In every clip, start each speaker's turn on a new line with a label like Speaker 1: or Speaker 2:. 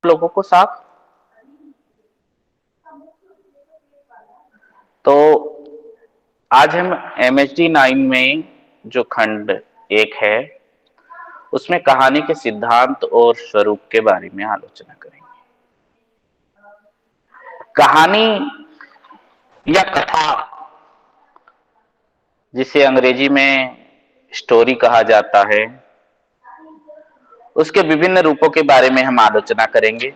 Speaker 1: लोगों को साफ। तो आज हम MHD 9 में जो खंड 1 है उसमें कहानी के सिद्धांत और स्वरूप के बारे में आलोचना करेंगे। कहानी या कथा, जिसे अंग्रेजी में स्टोरी कहा जाता है, उसके विभिन्न रूपों के बारे में हम आलोचना करेंगे।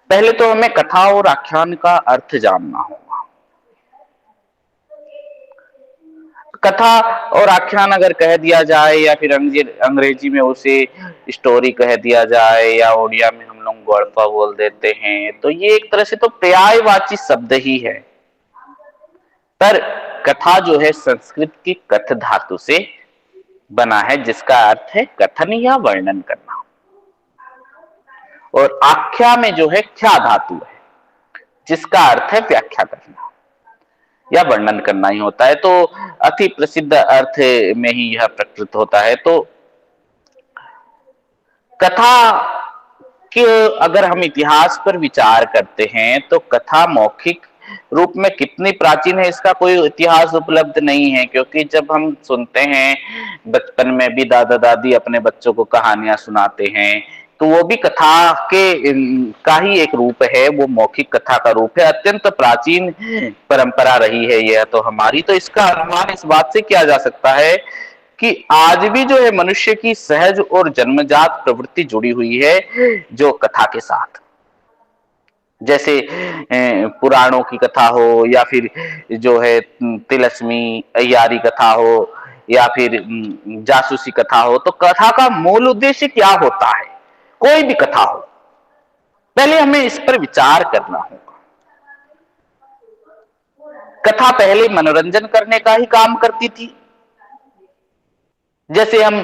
Speaker 1: पहले तो हमें कथा और आख्यान का अर्थ जानना होगा। कथा और आख्यान अगर कह दिया जाए या फिर अंग्रेजी में उसे स्टोरी कह दिया जाए या उड़िया में हम लोग गड़पा बोल देते हैं, तो ये एक तरह से तो पर्यायवाची शब्द ही है। पर कथा जो है संस्कृत की कथ धातु से बना है, जिसका अर्थ है कथन या वर्णन करना, और आख्या में जो है ख्या धातु है, जिसका अर्थ है व्याख्या करना या वर्णन करना ही होता है। तो अति प्रसिद्ध अर्थ में ही यह प्रकृत होता है। तो कथा के अगर हम इतिहास पर विचार करते हैं तो कथा मौखिक रूप में कितनी प्राचीन है इसका कोई इतिहास उपलब्ध नहीं है, क्योंकि जब हम सुनते हैं बचपन में भी दादा दादी अपने बच्चों को कहानियां सुनाते हैं, तो वो भी कथा के का ही एक रूप है, वो मौखिक कथा का रूप है। अत्यंत प्राचीन परंपरा रही है यह तो हमारी। तो इसका अनुमान इस बात से किया जा सकता है कि आज भी जो है मनुष्य की सहज और जन्मजात प्रवृत्ति जुड़ी हुई है जो कथा के साथ। जैसे पुराणों की कथा हो या फिर जो है तिलस्मी अय्यारी कथा हो या फिर जासूसी कथा हो, तो कथा का मूल उद्देश्य क्या होता है? कोई भी कथा हो, पहले हमें इस पर विचार करना होगा। कथा पहले मनोरंजन करने का ही काम करती थी। जैसे हम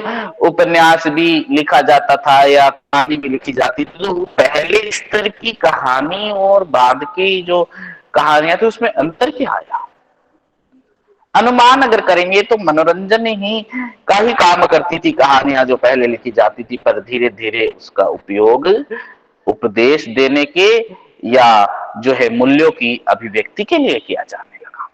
Speaker 1: उपन्यास भी लिखा जाता था या कहानी भी लिखी जाती थी, तो पहले स्तर की कहानी और बाद की जो कहानियां थी उसमें अंतर क्या आया? अनुमान अगर करेंगे तो मनोरंजन ही का ही काम करती थी कहानियां जो पहले लिखी जाती थी, पर धीरे धीरे उसका उपयोग उपदेश देने के या जो है मूल्यों की अभिव्यक्ति के लिए किया जाने लगा।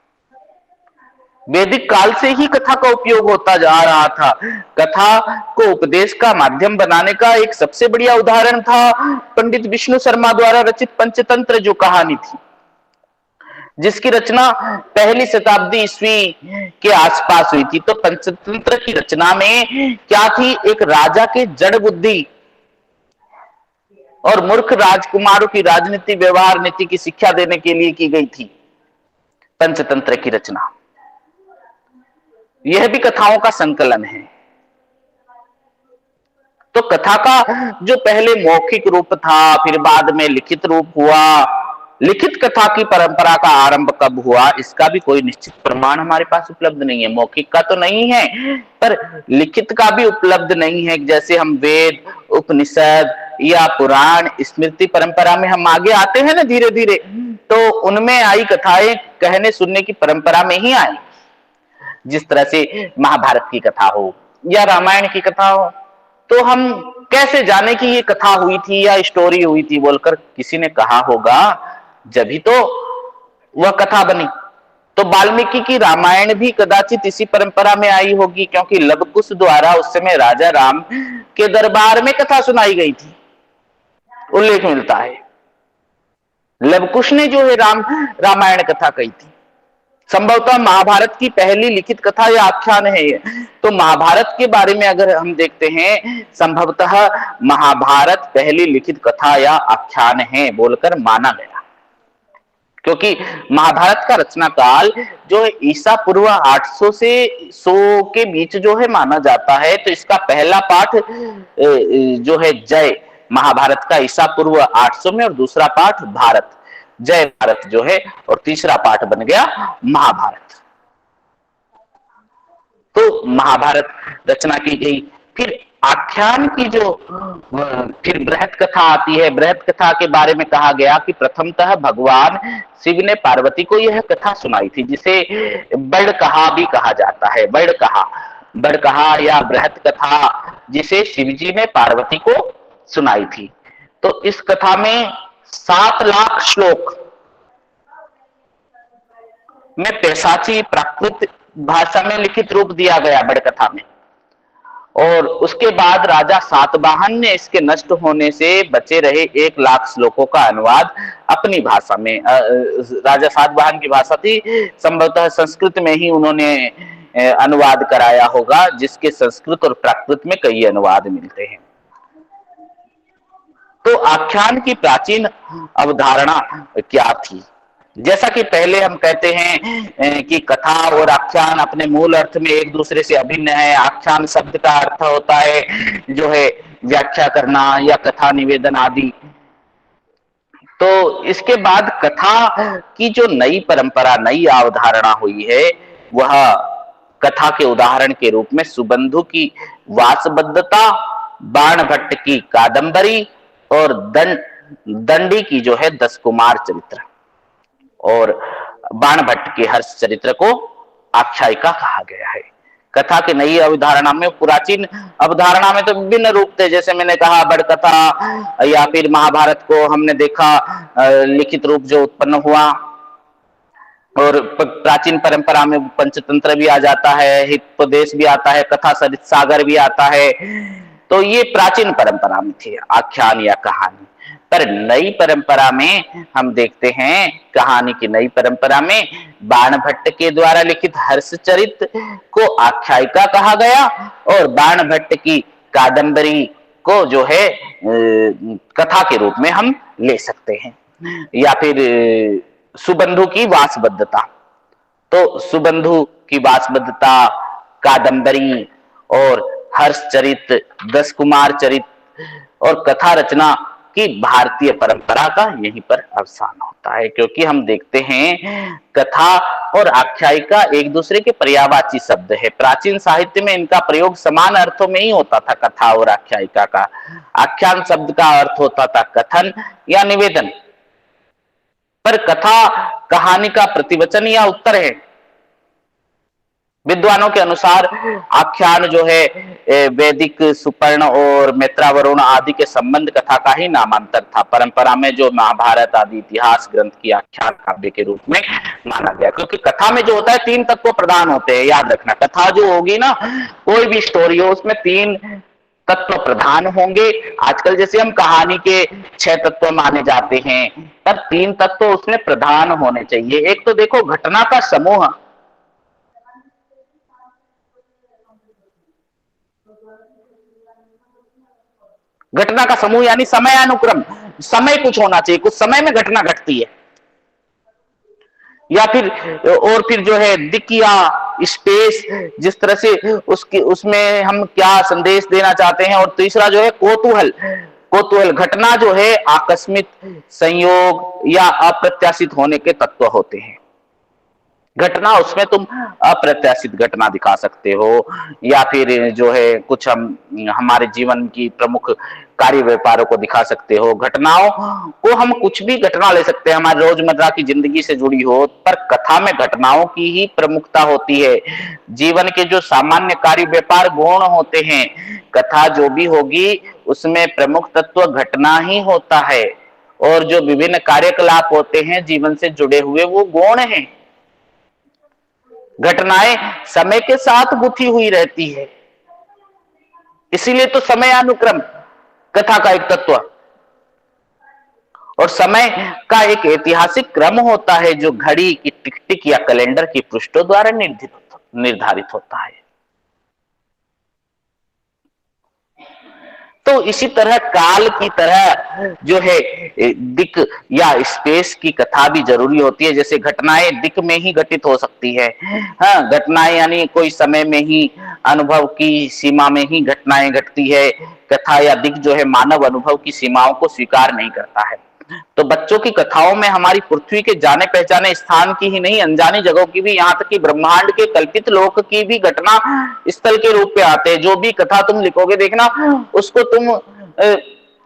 Speaker 1: वैदिक काल से ही कथा का उपयोग होता जा रहा था। कथा को उपदेश का माध्यम बनाने का एक सबसे बढ़िया उदाहरण था पंडित विष्णु शर्मा द्वारा रचित पंचतंत्र जो कहानी थी, जिसकी रचना पहली शताब्दी ईस्वी के आसपास हुई थी। तो पंचतंत्र की रचना में क्या थी? एक राजा के जड़ बुद्धि और मूर्ख राजकुमारों की राजनीति व्यवहार नीति की शिक्षा देने के लिए की गई थी पंचतंत्र की रचना। यह भी कथाओं का संकलन है। तो कथा का जो पहले मौखिक रूप था, फिर बाद में लिखित रूप हुआ। लिखित कथा की परंपरा का आरंभ कब हुआ इसका भी कोई निश्चित प्रमाण हमारे पास उपलब्ध नहीं है। मौखिक का तो नहीं है, पर लिखित का भी उपलब्ध नहीं है। जैसे हम वेद, उपनिषद या पुराण, स्मृति परंपरा में हम आगे आते हैं ना धीरे धीरे, तो उनमें आई कथाएं कहने सुनने की परंपरा में ही आई। जिस तरह से महाभारत की कथा हो या रामायण की कथा हो, तो हम कैसे जाने कि ये कथा हुई थी या स्टोरी हुई थी बोलकर? किसी ने कहा होगा, जब ही तो वह कथा बनी। तो वाल्मीकि की रामायण भी कदाचित इसी परंपरा में आई होगी, क्योंकि लवकुश द्वारा उस समय राजा राम के दरबार में कथा सुनाई गई थी, उल्लेख मिलता है। लवकुश ने जो है रामायण कथा कही थी। संभवतः महाभारत की पहली लिखित कथा या आख्यान है ये। तो महाभारत के बारे में अगर हम देखते हैं, संभवतः महाभारत पहली लिखित कथा या आख्यान है बोलकर माना गया, क्योंकि महाभारत का रचना काल जो है ईसा पूर्व 800 से 100 के बीच जो है माना जाता है। तो इसका पहला पाठ जो है जय महाभारत का ईसा पूर्व 800 में, और दूसरा पाठ भारत जय भारत जो है, और तीसरा पाठ बन गया महाभारत। तो महाभारत रचना की गई। फिर आख्यान की जो फिर बृहत कथा आती है। बृहत कथा के बारे में कहा गया कि प्रथमतः भगवान शिव ने पार्वती को यह कथा सुनाई थी, जिसे बड़कहा भी कहा जाता है। बड़कहा या बृहत कथा, जिसे शिव जी ने पार्वती को सुनाई थी। तो इस कथा में 7 लाख श्लोक में पैशाची प्राकृत भाषा में लिखित रूप दिया गया बड़ कथा में। और उसके बाद राजा सातवाहन ने इसके नष्ट होने से बचे रहे 1 लाख श्लोकों का अनुवाद अपनी भाषा में, राजा सातवाहन की भाषा थी, संभवतः संस्कृत में ही उन्होंने अनुवाद कराया होगा, जिसके संस्कृत और प्राकृत में कई अनुवाद मिलते हैं। तो आख्यान की प्राचीन अवधारणा क्या थी? जैसा कि पहले हम कहते हैं कि कथा और आख्यान अपने मूल अर्थ में एक दूसरे से अभिन्न है। आख्यान शब्द का अर्थ होता है जो है व्याख्या करना या कथा निवेदन आदि। तो इसके बाद कथा की जो नई परंपरा, नई अवधारणा हुई है, वह कथा के उदाहरण के रूप में सुबंधु की वासबद्धता, बाणभट्ट की कादंबरी और दंडी की जो है 10 कुमार चरित्र और बाणभट्ट के हर्ष चरित्र को आख्यायिका कहा गया है। कथा की नई अवधारणा में, प्राचीन अवधारणा में तो विभिन्न रूप थे, जैसे मैंने कहा बड़ कथा या फिर महाभारत को हमने देखा लिखित रूप जो उत्पन्न हुआ, और प्राचीन परंपरा में पंचतंत्र भी आ जाता है, हितोपदेश भी आता है, कथा सरित सागर भी आता है। तो ये प्राचीन परंपरा में थी आख्यान या कहानी। पर नई परंपरा में हम देखते हैं, कहानी की नई परंपरा में बाणभट्ट के द्वारा लिखित हर्षचरित को आख्यायिका कहा गया और बाणभट्ट की कादंबरी को जो है कथा के रूप में हम ले सकते हैं। या फिर सुबंधु की वासबद्धता, तो सुबंधु की वासबद्धता, कादंबरी और हर्षचरित, 10 कुमार चरित और कथा रचना की भारतीय परंपरा का यहीं पर अवसान होता है। क्योंकि हम देखते हैं कथा और आख्यायिका एक दूसरे के पर्यायवाची शब्द है। प्राचीन साहित्य में इनका प्रयोग समान अर्थों में ही होता था, कथा और आख्यायिका का। आख्यान शब्द का अर्थ होता था कथन या निवेदन, पर कथा कहानी का प्रतिवचन या उत्तर है। विद्वानों के अनुसार आख्यान जो है वैदिक सुपर्ण और मैत्रावरुण आदि के संबंध कथा का ही नामांतर था। परंपरा में जो महाभारत आदि इतिहास ग्रंथ की आख्यान काव्य के रूप में माना गया, क्योंकि कथा में जो होता है 3 तत्व प्रधान होते हैं। याद रखना, कथा जो होगी ना, कोई भी स्टोरी हो, उसमें 3 तत्व प्रधान होंगे। आजकल जैसे हम कहानी के 6 तत्व माने जाते हैं, पर 3 तत्व उसमें प्रधान होने चाहिए। एक तो देखो घटना का समूह, घटना का समूह यानी समयानुक्रम, समय कुछ होना चाहिए, कुछ समय में घटना घटती है। या फिर और फिर जो है दिक या स्पेस, जिस तरह से उसमें हम क्या संदेश देना चाहते हैं। और तीसरा जो है कौतूहल, कौतूहल घटना जो है आकस्मिक, संयोग या अप्रत्याशित होने के तत्व होते हैं। घटना उसमें तुम अप्रत्याशित घटना दिखा सकते हो, या फिर जो है कुछ हमारे जीवन की प्रमुख कार्य व्यापारों को दिखा सकते हो। घटनाओं को हम कुछ भी घटना ले सकते हैं, हमारे रोजमर्रा की जिंदगी से जुड़ी हो, पर कथा में घटनाओं की ही प्रमुखता होती है। जीवन के जो सामान्य कार्य व्यापार गुण होते हैं, कथा जो भी होगी उसमें प्रमुख तत्व घटना ही होता है, और जो विभिन्न कार्यकलाप होते हैं जीवन से जुड़े हुए वो गुण हैं। घटनाएं समय के साथ गुथी हुई रहती है, इसीलिए तो समयानुक्रम कथा का एक तत्व, और समय का एक ऐतिहासिक क्रम होता है जो घड़ी की टिक टिक या कैलेंडर की पृष्ठों द्वारा निर्धारित होता है। तो इसी तरह काल की तरह जो है दिक या स्पेस की कथा भी जरूरी होती है। जैसे घटनाएं दिक में ही घटित हो सकती है, हाँ, घटनाएं यानी कोई समय में ही, अनुभव की सीमा में ही घटनाएं घटती है। कथा या दिक जो है मानव अनुभव की सीमाओं को स्वीकार नहीं करता है। तो बच्चों की कथाओं में हमारी पृथ्वी के जाने पहचाने स्थान की ही नहीं, अनजानी जगहों की भी, यहाँ तक कि ब्रह्मांड के कल्पित लोक की भी घटना स्थल के रूप में आते हैं। जो भी कथा तुम लिखोगे देखना, उसको तुम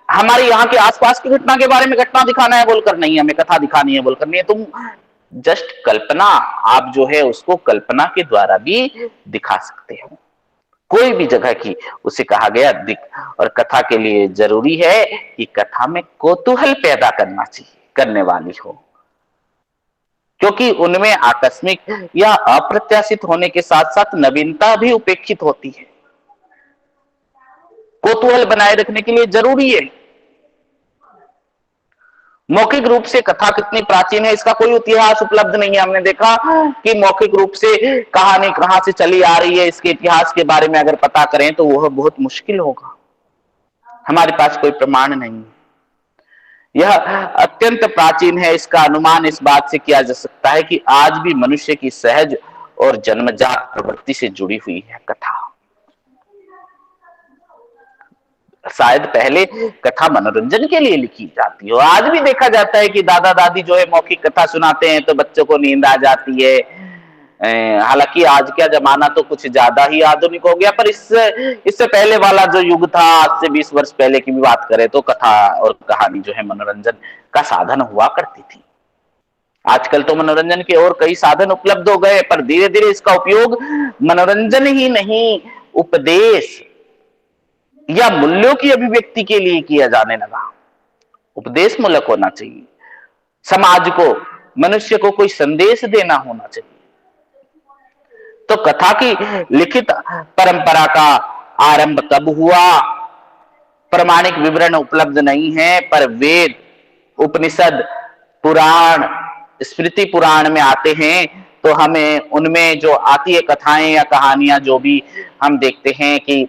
Speaker 1: हमारे यहाँ के आसपास की घटना के बारे में घटना दिखाना है बोलकर नहीं, हमें कथा दिखानी है बोलकर नहीं है। तुम जस्ट कल्पना, आप जो है उसको कल्पना के द्वारा भी दिखा सकते हो। कोई भी जगह की उसे कहा गया दिक। और कथा के लिए जरूरी है कि कथा में कौतूहल पैदा करना चाहिए, करने वाली हो, क्योंकि उनमें आकस्मिक या अप्रत्याशित होने के साथ साथ नवीनता भी उपेक्षित होती है। कौतूहल बनाए रखने के लिए जरूरी है। मौखिक रूप से कथा कितनी प्राचीन है इसका कोई इतिहास उपलब्ध नहीं है। हमने देखा कि मौखिक रूप से कहानी कहां से चली आ रही है, इसके इतिहास के बारे में अगर पता करें तो वह बहुत मुश्किल होगा। हमारे पास कोई प्रमाण नहीं है। यह अत्यंत प्राचीन है। इसका अनुमान इस बात से किया जा सकता है कि आज भी मनुष्य की सहज और जन्मजात प्रवृत्ति से जुड़ी हुई है कथा। शायद पहले कथा मनोरंजन के लिए लिखी जाती हो। आज भी देखा जाता है कि दादा दादी जो है मौखिक कथा सुनाते हैं तो बच्चों को नींद आ जाती है। हालांकि आज का जमाना तो कुछ ज्यादा ही आधुनिक हो गया, पर इससे पहले वाला जो युग था, आज से 20 वर्ष पहले की भी बात करें तो कथा और कहानी जो है मनोरंजन का साधन हुआ करती थी। आजकल तो मनोरंजन के और कई साधन उपलब्ध हो गए, पर धीरे धीरे इसका उपयोग मनोरंजन ही नहीं, उपदेश या मूल्यों की अभिव्यक्ति के लिए किया जाने लगा। उपदेश मूलक होना चाहिए, समाज को, मनुष्य को कोई संदेश देना होना चाहिए। तो कथा की लिखित परंपरा का आरंभ कब हुआ, प्रामाणिक विवरण उपलब्ध नहीं है, पर वेद, उपनिषद, पुराण, स्मृति पुराण में आते हैं तो हमें उनमें जो आती है कथाएं या कहानियां, जो भी हम देखते हैं कि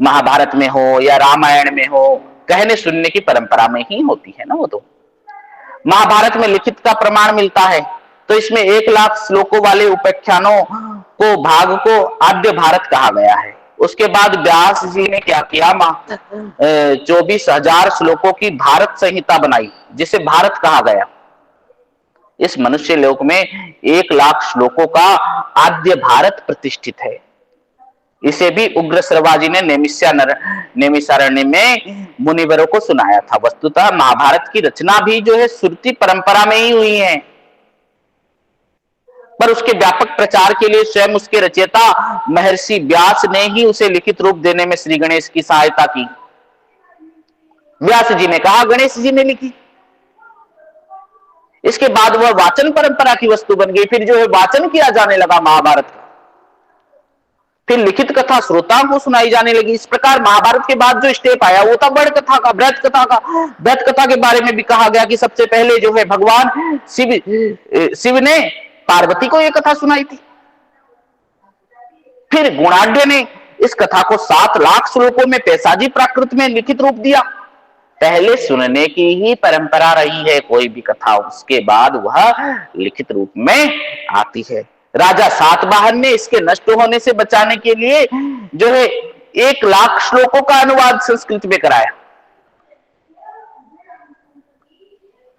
Speaker 1: महाभारत में हो या रामायण में हो, कहने सुनने की परंपरा में ही होती है ना। वो तो महाभारत में लिखित का प्रमाण मिलता है, तो इसमें 1,00,000 श्लोकों वाले उपाख्यानों को भाग को आद्य भारत कहा गया है। उसके बाद व्यास जी ने क्या किया, 24,000 श्लोकों की भारत संहिता बनाई, जिसे भारत कहा गया। इस मनुष्य लोक में 1,00,000 श्लोकों का आद्य भारत प्रतिष्ठित है। इसे भी उग्र श्रवाजी ने नैमिषारण्य में मुनिवरों को सुनाया था। वस्तुतः महाभारत की रचना भी जो है श्रुति परंपरा में ही हुई है, पर उसके व्यापक प्रचार के लिए स्वयं उसके रचयिता महर्षि व्यास ने ही उसे लिखित रूप देने में श्री गणेश की सहायता की। व्यास जी ने कहा, गणेश जी ने लिखी। इसके बाद वह वाचन परंपरा की वस्तु बन गई। फिर जो है वाचन किया जाने लगा महाभारत का, फिर लिखित कथा श्रोताओं को सुनाई जाने लगी। इस प्रकार महाभारत के बाद जो स्टेप आया वो था बड़ कथा का, बृहत कथा का। बृहत कथा के बारे में भी कहा गया कि सबसे पहले जो है भगवान शिव ने पार्वती को यह कथा सुनाई थी। फिर गुणाढ्य ने इस कथा को 7,00,000 श्लोकों में पैसाजी प्राकृत में लिखित रूप दिया। पहले सुनने की ही परंपरा रही है कोई भी कथा, उसके बाद वह लिखित रूप में आती है। राजा सातवाहन ने इसके नष्ट होने से बचाने के लिए जो है 1,00,000 श्लोकों का अनुवाद संस्कृत में कराया।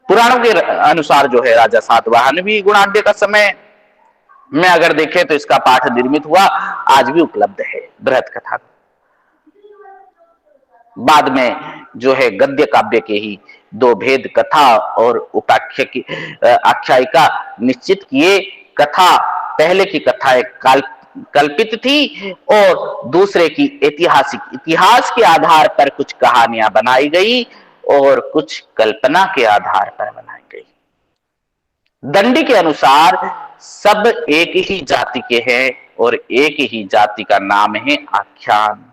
Speaker 1: पुराणों के अनुसार जो है राजा सातवाहन भी गुणाढ्य का समय में अगर देखें तो इसका पाठ निर्मित हुआ, आज भी उपलब्ध है बृहत कथा। बाद में जो है गद्य काव्य के ही 2 भेद, कथा और आख्यायिका निश्चित किए। कथा, पहले की कथा एक कल्पित थी और दूसरे की ऐतिहासिक, इतिहास के आधार पर कुछ कहानियां बनाई गई और कुछ कल्पना के आधार पर बनाई गई। दंडी के अनुसार सब एक ही जाति के हैं और एक ही जाति का नाम है आख्यान।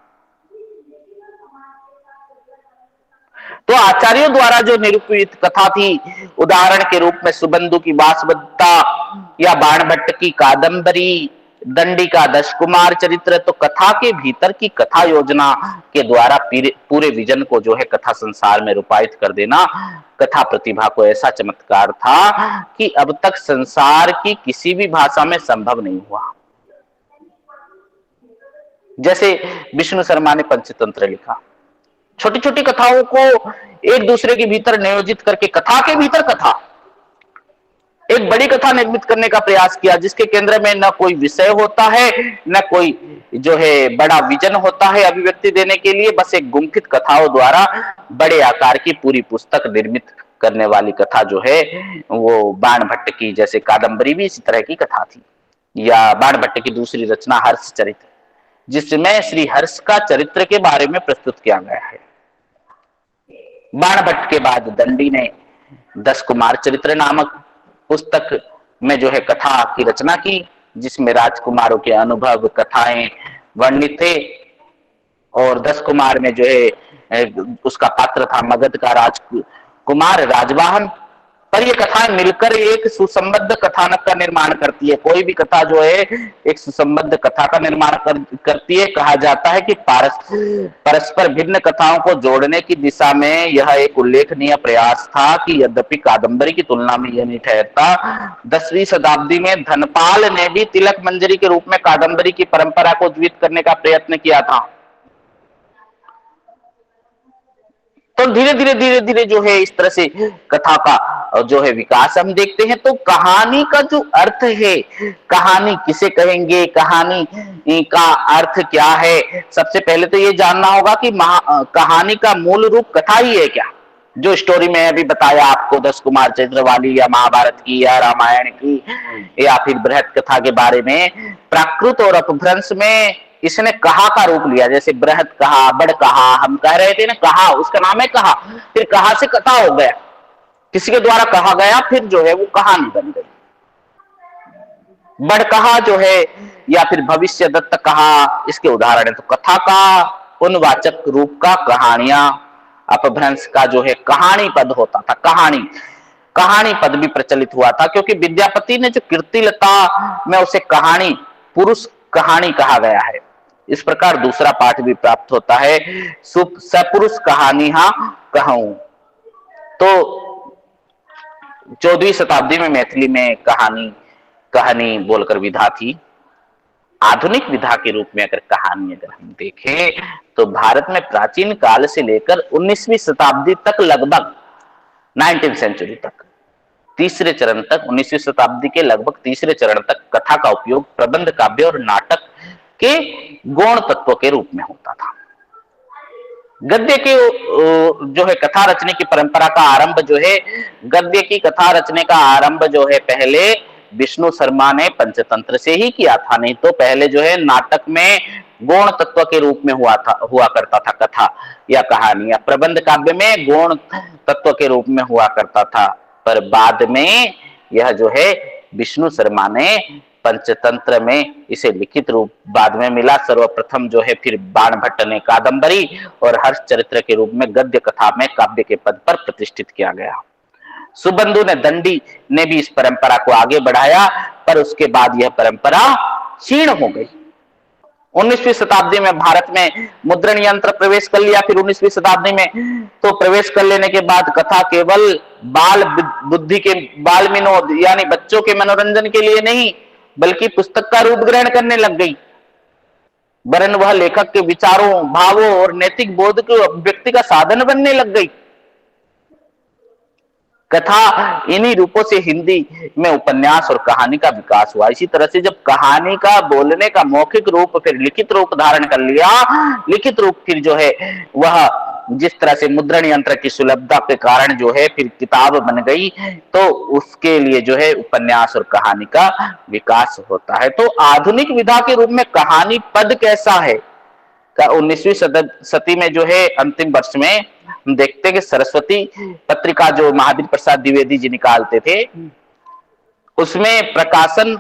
Speaker 1: तो आचार्यों द्वारा जो निरूपित कथा थी, उदाहरण के रूप में सुबंधु की वासवदत्ता या बाणभट्ट की कादंबरी, दंडी का 10 कुमार चरित्र, तो कथा के भीतर की कथा योजना के द्वारा पूरे विजन को जो है कथा संसार में रूपायित कर देना कथा प्रतिभा को ऐसा चमत्कार था कि अब तक संसार की किसी भी भाषा में संभव नहीं हुआ। जैसे विष्णु शर्मा ने पंचतंत्र लिखा, छोटी छोटी कथाओं को एक दूसरे के भीतर नियोजित करके कथा के भीतर कथा, एक बड़ी कथा निर्मित करने का प्रयास किया, जिसके केंद्र में न कोई विषय होता है न कोई जो है बड़ा विजन होता है अभिव्यक्ति देने के लिए। बस एक गुंफित कथाओं द्वारा बड़े आकार की पूरी पुस्तक निर्मित करने वाली कथा जो है वो बाणभट्ट की, जैसे कादंबरी भी इसी तरह की कथा थी, या बाणभट्ट की दूसरी रचना हर्षचरित, जिसमें श्री हर्ष का चरित्र के बारे में प्रस्तुत किया गया है। बाणभट्ट के बाद दंडी ने 10 कुमार चरित्र नामक पुस्तक में जो है कथा की रचना की, जिसमें राजकुमारों के अनुभव कथाएं वर्णित थे। और 10 कुमार में जो है उसका पात्र था मगध का राजकुमार राजवाहन। पर ये कथाएं मिलकर एक सुसंबद्ध कथानक का निर्माण करती है। कोई भी कथा जो है एक सुसंबद्ध कथा का निर्माण करती है। कहा जाता है कि परस्पर भिन्न कथाओं को जोड़ने की दिशा में यह एक उल्लेखनीय प्रयास था कि यद्यपि कादंबरी की तुलना में यह नहीं ठहरता। 10वीं शताब्दी में धनपाल ने भी तिलक मंजरी के रूप में कादंबरी की परंपरा को जीवित करने का प्रयत्न किया था। तो धीरे धीरे जो है इस तरह से कथा का जो है विकास हम देखते हैं। तो कहानी का जो अर्थ है, कहानी किसे कहेंगे, कहानी का अर्थ क्या है, सबसे पहले तो ये जानना होगा कि कहानी का मूल रूप कथा ही है क्या। जो स्टोरी में अभी बताया आपको 10 कुमार चरित्र वाली, या महाभारत की या रामायण की या फिर बृहत कथा के बारे में, प्राकृत और अपभ्रंश में इसने कहा का रूप लिया। जैसे बृहत कहा, बड़ कहा, हम कह रहे थे ना कहा, उसका नाम है कहा, फिर कहा से कथा हो गया, किसी के द्वारा कहा गया, फिर जो है वो कहानी बन गई। बड़ कहा जो है या फिर भविष्य दत्त कहा, इसके उदाहरण है। तो कथा का उनवाचक रूप का कहानियां, अपभ्रंश का जो है कहानी पद होता था। कहानी पद भी प्रचलित हुआ था, क्योंकि विद्यापति ने जो कीर्तिलता में उसे कहानी, पुरुष कहानी कहा गया है। इस प्रकार दूसरा पाठ भी प्राप्त होता है, सपुरुष कहानी कहूं। तो 14वीं शताब्दी में मैथिली में कहानी बोलकर विधा थी। आधुनिक विधा के रूप में अगर कहानी हम देखें तो भारत में प्राचीन काल से लेकर 19वीं शताब्दी तक, लगभग 19th सेंचुरी तक, तीसरे चरण तक, 19वीं शताब्दी के लगभग तीसरे चरण तक कथा का उपयोग प्रबंध, काव्य और नाटक के गौण तत्व के रूप में होता था। गद्य के जो है कथा रचने की परंपरा का आरंभ जो है, गद्य की कथा रचने का आरंभ जो है पहले विष्णु शर्मा ने पंचतंत्र से ही किया था। नहीं तो पहले जो है नाटक में गौण तत्व के रूप में हुआ करता था कथा या कहानी, या प्रबंध काव्य में गौण तत्व के रूप में हुआ करता था। पर बाद में यह जो है विष्णु शर्मा ने पंचतंत्र में इसे लिखित रूप बाद में मिला। सर्वप्रथम जो है फिर बाणभट्ट ने कादंबरी और हर्ष चरित्र के रूप में गद्य कथा में काव्य के पद पर प्रतिष्ठित किया गया। सुबंधु ने दंडी ने भी इस परंपरा को आगे बढ़ाया, पर उसके बाद यह परंपरा क्षीण हो गई। 19वीं शताब्दी में भारत में मुद्रण यंत्र प्रवेश कर लिया। फिर 19वीं शताब्दी में तो प्रवेश कर लेने के बाद कथा केवल बाल बुद्धि के, बाल विनोद यानी बच्चों के मनोरंजन के लिए नहीं, बल्कि पुस्तक का रूप ग्रहण करने लग गई। वरन वह लेखक के विचारों, भावों और नैतिक बोध के अभिव्यक्ति का साधन बनने लग गई। कथा इन्हीं रूपों से हिंदी में उपन्यास और कहानी का विकास हुआ। इसी तरह से जब कहानी का बोलने का मौखिक रूप फिर लिखित रूप धारण कर लिया, लिखित रूप फिर जो है वह जिस तरह से मुद्रण यंत्र की सुलभता के कारण जो है फिर किताब बन गई, तो उसके लिए जो है उपन्यास और कहानी का विकास होता है। तो आधुनिक विधा के रूप में कहानी पद कैसा है का 19वीं सदी में जो है अंतिम वर्ष में हम देखते हैं कि सरस्वती पत्रिका जो महावीर प्रसाद द्विवेदी जी निकालते थे, उसमें प्रकाशन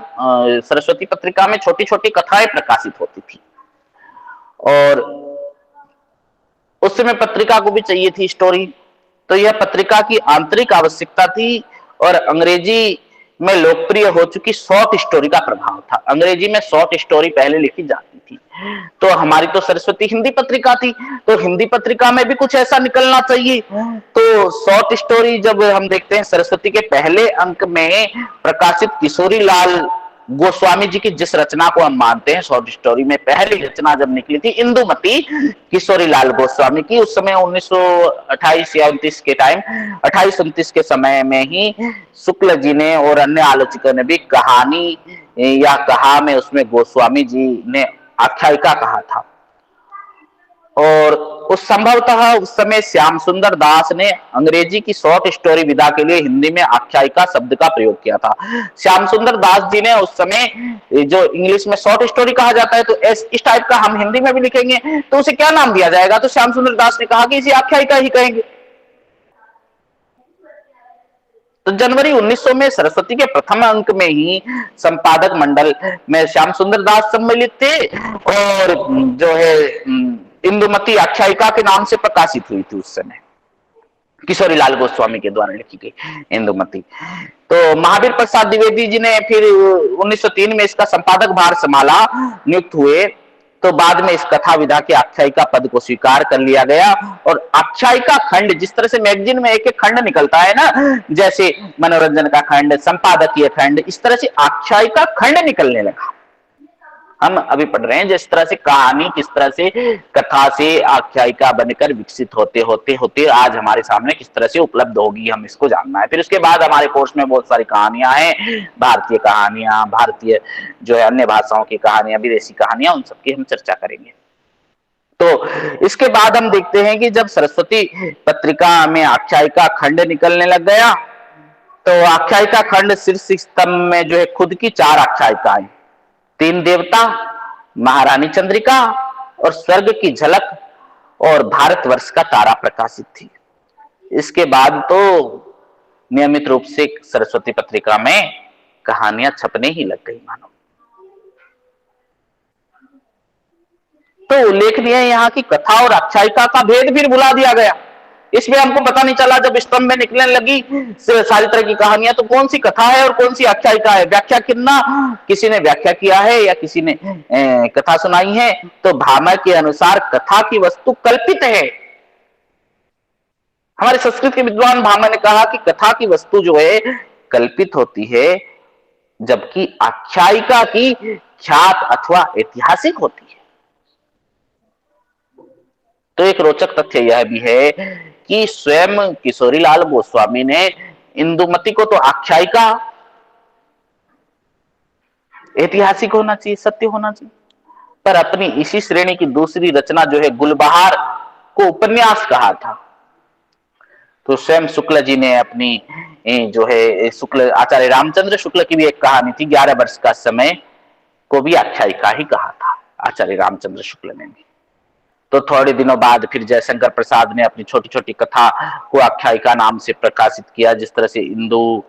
Speaker 1: सरस्वती पत्रिका में छोटी छोटी कथाएं प्रकाशित होती थी। और उस समय पत्रिका को भी चाहिए थी स्टोरी, तो यह पत्रिका की आंतरिक आवश्यकता थी। और अंग्रेजी में लोकप्रिय हो चुकी शॉर्ट स्टोरी का प्रभाव था। अंग्रेजी में शॉर्ट स्टोरी पहले लिखी जाती थी, तो हमारी तो सरस्वती हिंदी पत्रिका थी, तो हिंदी पत्रिका में भी कुछ ऐसा निकलना चाहिए। तो शॉर्ट स्टोरी जब हम देखते हैं सरस्वती के पहले अंक में प्रकाशित किशोरी लाल गोस्वामी जी की जिस रचना को हम मानते हैं शॉर्ट स्टोरी में, पहली रचना जब निकली थी इंदुमती किशोरी लाल गोस्वामी की, उस समय 1928 या 29 के टाइम, 28-29 के समय में ही शुक्ल जी ने और अन्य आलोचकों ने भी कहानी या कहा में उसमें गोस्वामी जी ने आख्यायिका कहा था। और उस संभवतः उस समय श्याम सुंदर दास ने अंग्रेजी की शॉर्ट स्टोरी विधा के लिए हिंदी में आख्यायिका शब्द का प्रयोग किया था। श्याम सुंदर दास जी ने उस समय, जो इंग्लिश में शॉर्ट स्टोरी कहा जाता है, तो इस टाइप का हम हिंदी में भी लिखेंगे तो उसे क्या नाम दिया जाएगा? तो श्याम सुंदर दास ने कहा कि इसे आख्यायिका ही कहेंगे। तो जनवरी 1900 में सरस्वती के प्रथम अंक में ही संपादक मंडल में श्याम सुंदर दास सम्मिलित थे और जो है इंदुमती आख्यायिका के नाम से प्रकाशित हुई थी उस समय, किशोरी लाल गोस्वामी के द्वारा लिखी गई इंदुमती। तो महावीर प्रसाद द्विवेदी जी ने फिर 1903 में इसका संपादक भार संभाला, नियुक्त हुए। तो बाद में इस कथा विधा के आख्यायिका पद को स्वीकार कर लिया गया और आख्यायिका खंड, जिस तरह से मैगजीन में एक एक खंड निकलता है ना, जैसे मनोरंजन का खंड, संपादकीय खंड, इस तरह से आख्यायिका खंड निकलने लगा। हम अभी पढ़ रहे हैं जिस तरह से कहानी किस तरह से कथा से आख्यायिका बनकर विकसित होते होते होते आज हमारे सामने किस तरह से उपलब्ध होगी, हम इसको जानना है। फिर उसके बाद हमारे कोर्स में बहुत सारी कहानियां हैं, भारतीय कहानियां, भारतीय जो है अन्य भाषाओं की कहानियां, विदेशी कहानियां, उन सबकी हम चर्चा करेंगे। तो इसके बाद हम देखते हैं कि जब सरस्वती पत्रिका में आख्यायिका खंड निकलने लग गया, तो आख्यायिका खंड शीर्ष स्तंभ में जो है खुद की 4 आख्यायिकाएं, 3 देवता, महारानी चंद्रिका और स्वर्ग की झलक और भारतवर्ष का तारा प्रकाशित थी। इसके बाद तो नियमित रूप से सरस्वती पत्रिका में कहानियां छपने ही लग गई मानो। तो उल्लेखनीय है यहाँ की कथा और आख्यायिका का भेद फिर भुला दिया गया। इसमें हमको पता नहीं चला, जब स्तंभ में निकलने लगी सारी तरह की कहानियां, तो कौन सी कथा है और कौन सी आख्यायिका है। व्याख्या कितना किसी ने व्याख्या किया है या किसी ने कथा सुनाई है। तो भामह के अनुसार कथा की वस्तु कल्पित है। हमारे संस्कृत के विद्वान भामह ने कहा कि कथा की वस्तु जो है कल्पित होती है, जबकि आख्यायिका की ख्यात अथवा ऐतिहासिक होती है। तो एक रोचक तथ्य यह भी है कि स्वयं किशोरी लाल गोस्वामी ने इंदुमती को तो आख्यायिका, ऐतिहासिक होना चाहिए, सत्य होना चाहिए, पर अपनी इसी श्रेणी की दूसरी रचना जो है गुलबहार को उपन्यास कहा था। तो स्वयं शुक्ल जी ने अपनी जो है शुक्ल, आचार्य रामचंद्र शुक्ल की भी एक कहानी थी 11 वर्ष का समय, को भी आख्यायिका ही कहा था आचार्य रामचंद्र शुक्ल ने भी। तो थोड़े दिनों बाद फिर जयशंकर प्रसाद ने अपनी छोटी छोटी कथा को आख्यायिका नाम से प्रकाशित किया, जिस तरह से इंदु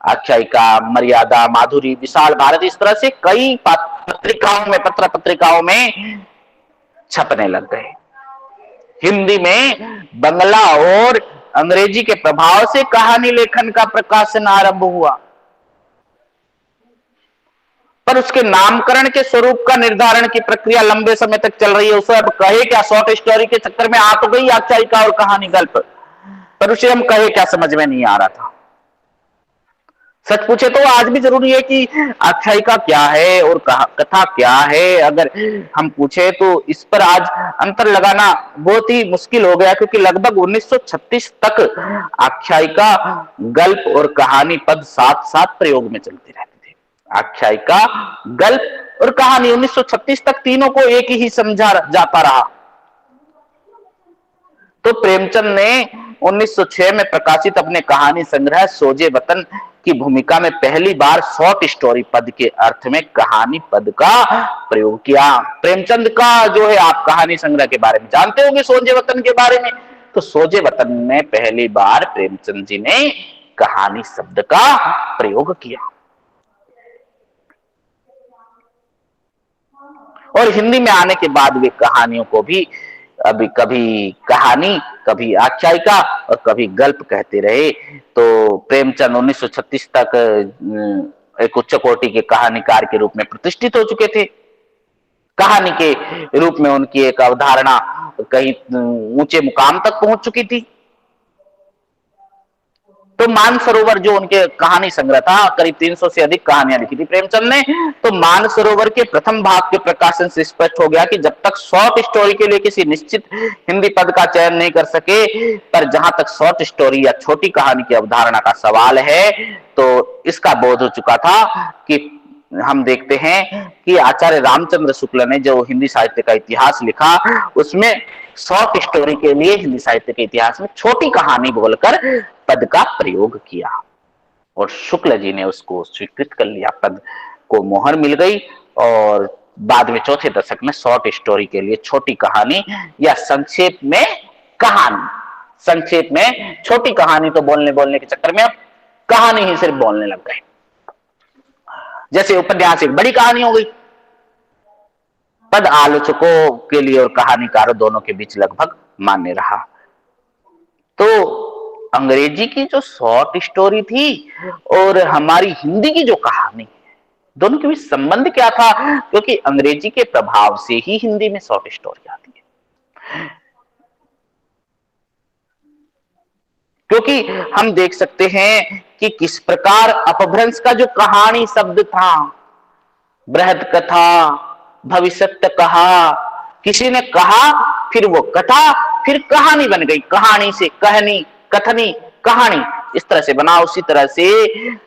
Speaker 1: आख्यायिका, मर्यादा, माधुरी, विशाल भारत, इस तरह से कई पत्रिकाओं में, पत्र पत्रिकाओं में छपने लग गए। हिंदी में बंगला और अंग्रेजी के प्रभाव से कहानी लेखन का प्रकाशन आरंभ हुआ, पर उसके नामकरण के स्वरूप का निर्धारण की प्रक्रिया लंबे समय तक चल रही है। उसे अब कहे क्या, शॉर्ट स्टोरी के चक्कर में आ तो गई आख्यायिका और कहानी गल्प, पर उसे हम कहे क्या समझ में नहीं आ रहा था। सच पूछे तो आज भी जरूरी है कि आख्यायिका क्या है और कथा क्या है। अगर हम पूछे तो इस पर आज अंतर लगाना बहुत ही मुश्किल हो गया, क्योंकि लगभग 1936 तक आख्यायिका, गल्प और कहानी पद साथ साथ प्रयोग में चलते रहते थे। आख्यायिका, गल्प और कहानी 1936 तक तीनों को एक ही समझा जाता रहा। तो प्रेमचंद ने 1906 में प्रकाशित अपने कहानी संग्रह सोजे वतन की भूमिका में पहली बार शॉर्ट स्टोरी पद के अर्थ में कहानी पद का प्रयोग किया। प्रेमचंद का जो है, आप कहानी संग्रह के बारे में जानते होंगे, सोजे वतन के बारे में। तो सोजे वतन में पहली बार प्रेमचंद जी ने कहानी शब्द का प्रयोग किया। और हिंदी में आने के बाद वे कहानियों को भी अभी कभी कहानी, कभी आख्यायिका और कभी गल्प कहते रहे। तो प्रेमचंद 1936 तक एक उच्च कोटि के कहानीकार के रूप में प्रतिष्ठित हो चुके थे। कहानी के रूप में उनकी एक अवधारणा कहीं ऊंचे मुकाम तक पहुंच चुकी थी। तो मानसरोवर जो उनके कहानी संग्रह था, करीब 300 से अधिक कहानियां लिखी थी प्रेमचंद ने। तो मानसरोवर के प्रथम भाग के प्रकाशन से स्पष्ट हो गया कि जब तक शॉर्ट स्टोरी के लिए किसी निश्चित हिंदी पद का चयन नहीं कर सके, पर जहां तक शॉर्ट स्टोरी या छोटी कहानी की अवधारणा का सवाल है, तो इसका बोध हो चुका था कि हम देखते हैं कि आचार्य रामचंद्र शुक्ल ने जो हिंदी साहित्य का इतिहास लिखा, उसमें शॉर्ट स्टोरी के लिए हिंदी साहित्य के इतिहास में छोटी कहानी बोलकर पद का प्रयोग किया और शुक्ल जी ने उसको स्वीकृत कर लिया, पद को मोहर मिल गई। और बाद में चौथे दशक में शॉर्ट स्टोरी के लिए छोटी कहानी या संक्षेप में कहानी, संक्षेप में छोटी कहानी तो बोलने बोलने के चक्कर में अब कहानी ही सिर्फ बोलने लग गए। जैसे उपन्यास एक बड़ी कहानी हो गई, पद आलोचकों के लिए और कहानीकारों दोनों के बीच लगभग मान्य रहा। तो अंग्रेजी की जो शॉर्ट स्टोरी थी और हमारी हिंदी की जो कहानी, दोनों के बीच संबंध क्या था? क्योंकि अंग्रेजी के प्रभाव से ही हिंदी में शॉर्ट स्टोरी आती है। क्योंकि हम देख सकते हैं कि किस प्रकार अपभ्रंश का जो कहानी शब्द था, बृहद कथा, भविष्यत कहा, किसी ने कहा, फिर वो कथा, फिर कहानी बन गई, कहानी से कहनी, कथनी, कहानी, इस तरह से बना। उसी तरह से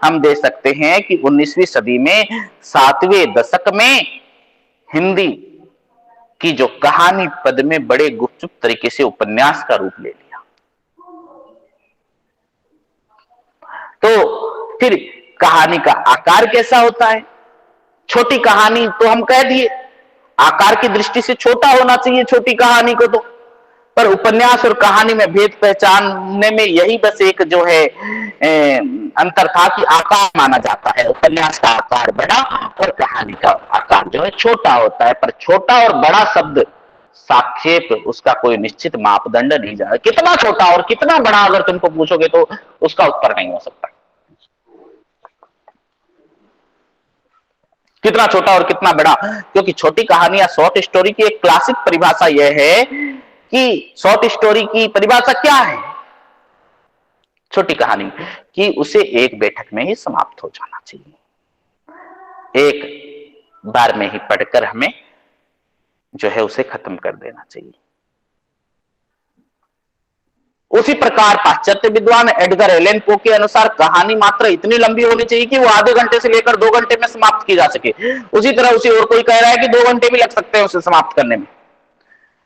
Speaker 1: हम देख सकते हैं कि 19वीं सदी में 7वें दशक में हिंदी की जो कहानी पद में बड़े गुपचुप तरीके से उपन्यास का रूप ले लिया। तो फिर कहानी का आकार कैसा होता है? छोटी कहानी तो हम कह दिए, आकार की दृष्टि से छोटा होना चाहिए छोटी कहानी को, तो पर उपन्यास और कहानी में भेद पहचानने में यही बस एक जो है अंतर था कि आकार माना जाता है, उपन्यास का आकार बड़ा और कहानी का आकार जो है छोटा होता है। पर छोटा और बड़ा शब्द सापेक्ष, उसका कोई निश्चित मापदंड नहीं जाए। कितना छोटा और कितना बड़ा अगर तुमको पूछोगे तो उसका उत्तर नहीं हो सकता। कितना छोटा और कितना बड़ा, क्योंकि छोटी कहानी या शॉर्ट स्टोरी की एक क्लासिक परिभाषा यह है कि शॉर्ट स्टोरी की परिभाषा क्या है छोटी कहानी कि उसे एक बैठक में ही समाप्त हो जाना चाहिए, एक बार में ही पढ़कर हमें जो है उसे खत्म कर देना चाहिए। उसी प्रकार पाश्चात्य विद्वान एडगर एलन पो के अनुसार कहानी मात्र इतनी लंबी होनी चाहिए कि वो आधे घंटे से लेकर 2 घंटे में समाप्त की जा सके। उसी तरह उसी और कोई कह रहा है कि 2 घंटे भी लग सकते हैं उसे समाप्त करने में,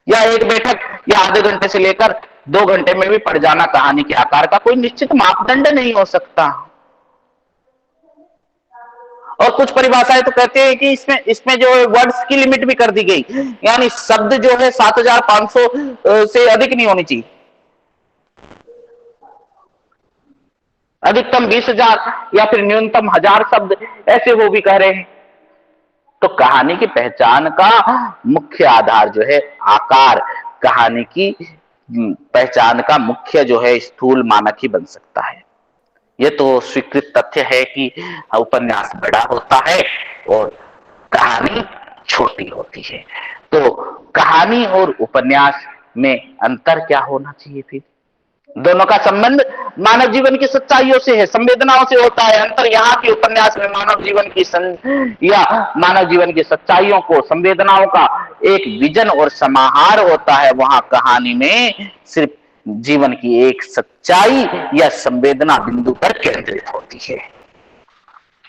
Speaker 1: या एक बैठक या आधे घंटे से लेकर 2 घंटे में भी पढ़ जाना कहानी के आकार का कोई निश्चित मापदंड नहीं हो सकता। और कुछ परिभाषाएं तो कहते हैं कि इसमें जो है वर्ड्स की लिमिट भी कर दी गई, यानी शब्द जो है 7500 से अधिक नहीं होनी चाहिए, अधिकतम 20,000 या फिर न्यूनतम 1000 शब्द, ऐसे वो भी कह रहे हैं। तो कहानी की पहचान का मुख्य आधार जो है आकार, कहानी की पहचान का मुख्य जो है स्थूल मानक ही बन सकता है। यह तो स्वीकृत तथ्य है कि उपन्यास बड़ा होता है और कहानी छोटी होती है। तो कहानी और उपन्यास में अंतर क्या होना चाहिए? फिर दोनों का संबंध मानव जीवन की सच्चाइयों से है, संवेदनाओं से होता है। अंतर यहाँ के उपन्यास में मानव जीवन की या मानव जीवन की सच्चाइयों को, संवेदनाओं का एक विजन और समाहार होता है। वहां कहानी में सिर्फ जीवन की एक सच्चाई या संवेदना बिंदु पर केंद्रित होती है,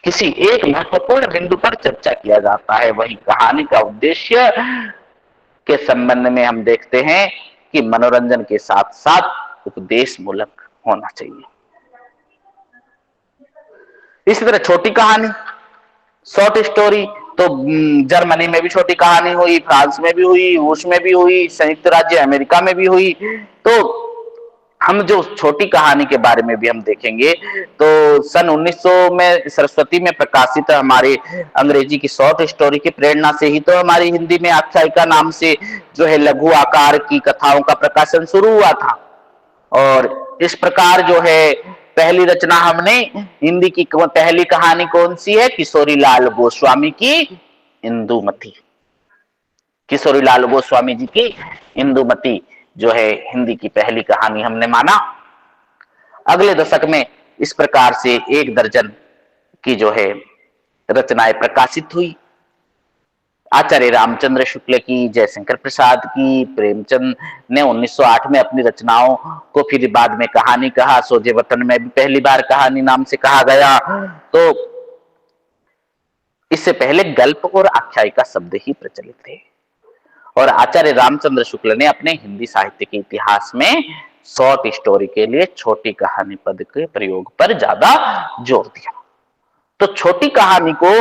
Speaker 1: किसी एक महत्वपूर्ण बिंदु पर चर्चा किया जाता है। वही कहानी का उद्देश्य के संबंध में हम देखते हैं कि मनोरंजन के साथ साथ उपदेश मूलक होना चाहिए। इसी तरह छोटी कहानी, शॉर्ट स्टोरी तो जर्मनी में भी छोटी कहानी हुई, फ्रांस में भी हुई, रूस में भी हुई, संयुक्त राज्य अमेरिका में भी हुई। तो हम जो छोटी कहानी के बारे में भी हम देखेंगे तो सन 1900 में सरस्वती में प्रकाशित हमारे अंग्रेजी की शॉर्ट स्टोरी की प्रेरणा से ही तो हमारी हिंदी में आख्यायिका नाम से जो है लघु आकार की कथाओं का प्रकाशन शुरू हुआ था। और इस प्रकार जो है पहली रचना हमने हिंदी की पहली कहानी कौन सी है? किशोरी लाल गोस्वामी की इंदुमती। किशोरी लाल गोस्वामी जी की इंदुमती जो है हिंदी की पहली कहानी हमने माना। अगले दशक में इस प्रकार से 1 दर्जन की जो है रचनाएं प्रकाशित हुई। आचार्य रामचंद्र शुक्ल की, जयशंकर प्रसाद की, प्रेमचंद ने 1908 में अपनी रचनाओं को फिर बाद में कहानी कहा। सोजे वतन में भी पहली बार कहानी नाम से कहा गया। तो इससे पहले गल्प और आख्यायिका शब्द ही प्रचलित थे। और आचार्य रामचंद्र शुक्ल ने अपने हिंदी साहित्य के इतिहास में शॉर्ट स्टोरी के लिए छोटी कहानी पद के प्रयोग पर ज्यादा जोर दिया। तो छोटी कहानी को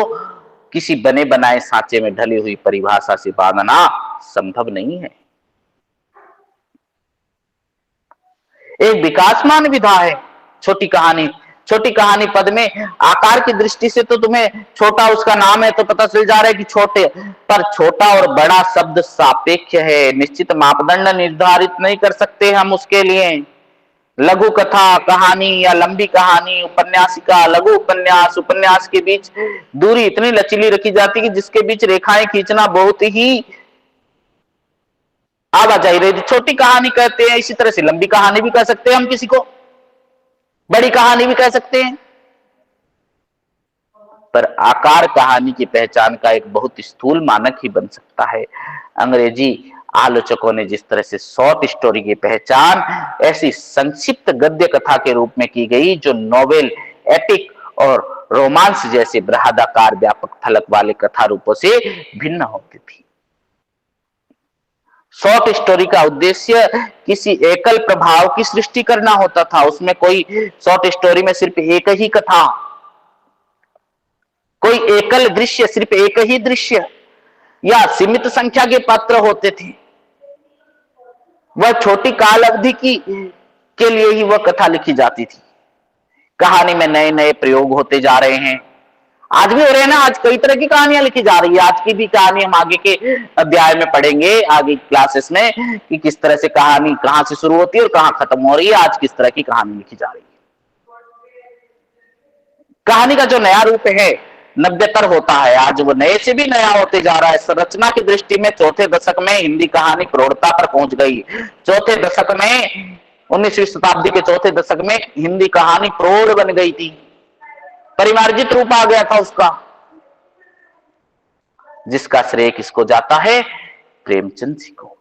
Speaker 1: किसी बने बनाए सांचे में ढली हुई परिभाषा से बांधना संभव नहीं है। एक विकासमान विधा है छोटी कहानी। छोटी कहानी पद में आकार की दृष्टि से तो तुम्हें छोटा उसका नाम है तो पता चल जा रहा है कि छोटे, पर छोटा और बड़ा शब्द सापेक्ष है, निश्चित मापदंड निर्धारित नहीं कर सकते हम उसके लिए। लघु कथा, कहानी या लंबी कहानी, उपन्यासिका, लघु उपन्यास, उपन्यास के बीच दूरी इतनी लचीली रखी जाती है कि जिसके बीच रेखाएं खींचना बहुत ही आवाजाही रही। छोटी कहानी कहते हैं, इसी तरह से लंबी कहानी भी कह सकते हैं हम किसी को, बड़ी कहानी भी कह सकते हैं। पर आकार कहानी की पहचान का एक बहुत स्थूल मानक ही बन सकता है। अंग्रेजी आलोचकों ने जिस तरह से शॉर्ट स्टोरी की पहचान ऐसी संक्षिप्त गद्य कथा के रूप में की गई जो नोवेल, एपिक और रोमांस जैसे बृहदाकार व्यापक फलक वाले कथा रूपों से भिन्न होती थी। शॉर्ट स्टोरी का उद्देश्य किसी एकल प्रभाव की सृष्टि करना होता था। उसमें कोई शॉर्ट स्टोरी में सिर्फ एक ही कथा, कोई एकल दृश्य, सिर्फ एक ही दृश्य या सीमित संख्या के पात्र होते थे। वह छोटी काल अवधि के लिए ही वह कथा लिखी जाती थी। कहानी में नए नए प्रयोग होते जा रहे हैं, आज भी हो रहे हैं ना। आज कई तरह की कहानियां लिखी जा रही है। आज की भी कहानी हम आगे के अध्याय में पढ़ेंगे, आगे क्लासेस में, कि किस तरह से कहानी कहां से शुरू होती है और कहां खत्म हो रही है। आज किस तरह की कहानी लिखी जा रही है। कहानी का जो नया रूप है नव्यतर होता है, आज वो नए से भी नया होते जा रहा है। संरचना की दृष्टि में चौथे दशक में हिंदी कहानी प्रौढ़ता पर पहुंच गई। चौथे दशक में, 19वीं शताब्दी के चौथे दशक में हिंदी कहानी प्रौढ़ बन गई थी, परिमार्जित रूप आ गया था उसका, जिसका श्रेय किसको जाता है? प्रेमचंद जी को,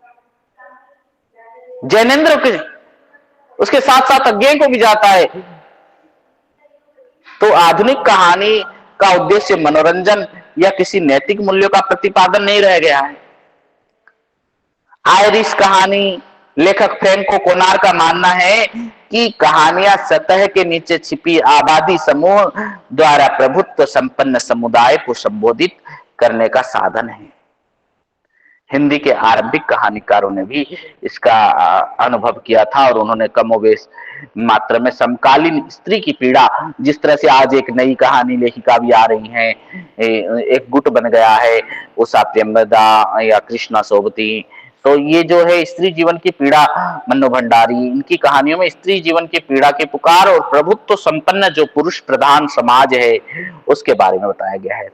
Speaker 1: जैनेन्द्र के, उसके साथ साथ अज्ञे को भी जाता है। तो आधुनिक कहानी का उद्देश्य मनोरंजन या किसी नैतिक मूल्यों का प्रतिपादन नहीं रह गया है। आयरिश कहानी लेखक फ्रैंको कोनार का मानना है कि कहानियां सतह के नीचे छिपी आबादी समूह द्वारा प्रभुत्व संपन्न समुदाय को संबोधित करने का साधन है। हिंदी के आरंभिक कहानीकारों ने भी इसका अनुभव किया था और उन्होंने कमोबेश मात्रा में समकालीन स्त्री की पीड़ा, जिस तरह से आज एक नई कहानी लेखिका भी आ रही हैं, एक गुट बन गया है उषा प्रेमदा या कृष्णा सोबती, तो ये जो है स्त्री जीवन की पीड़ा, मन्नू भंडारी, इनकी कहानियों में स्त्री जीवन की पीड़ा की पुकार और प्रभुत्व संपन्न जो पुरुष प्रधान समाज है उसके बारे में बताया गया है।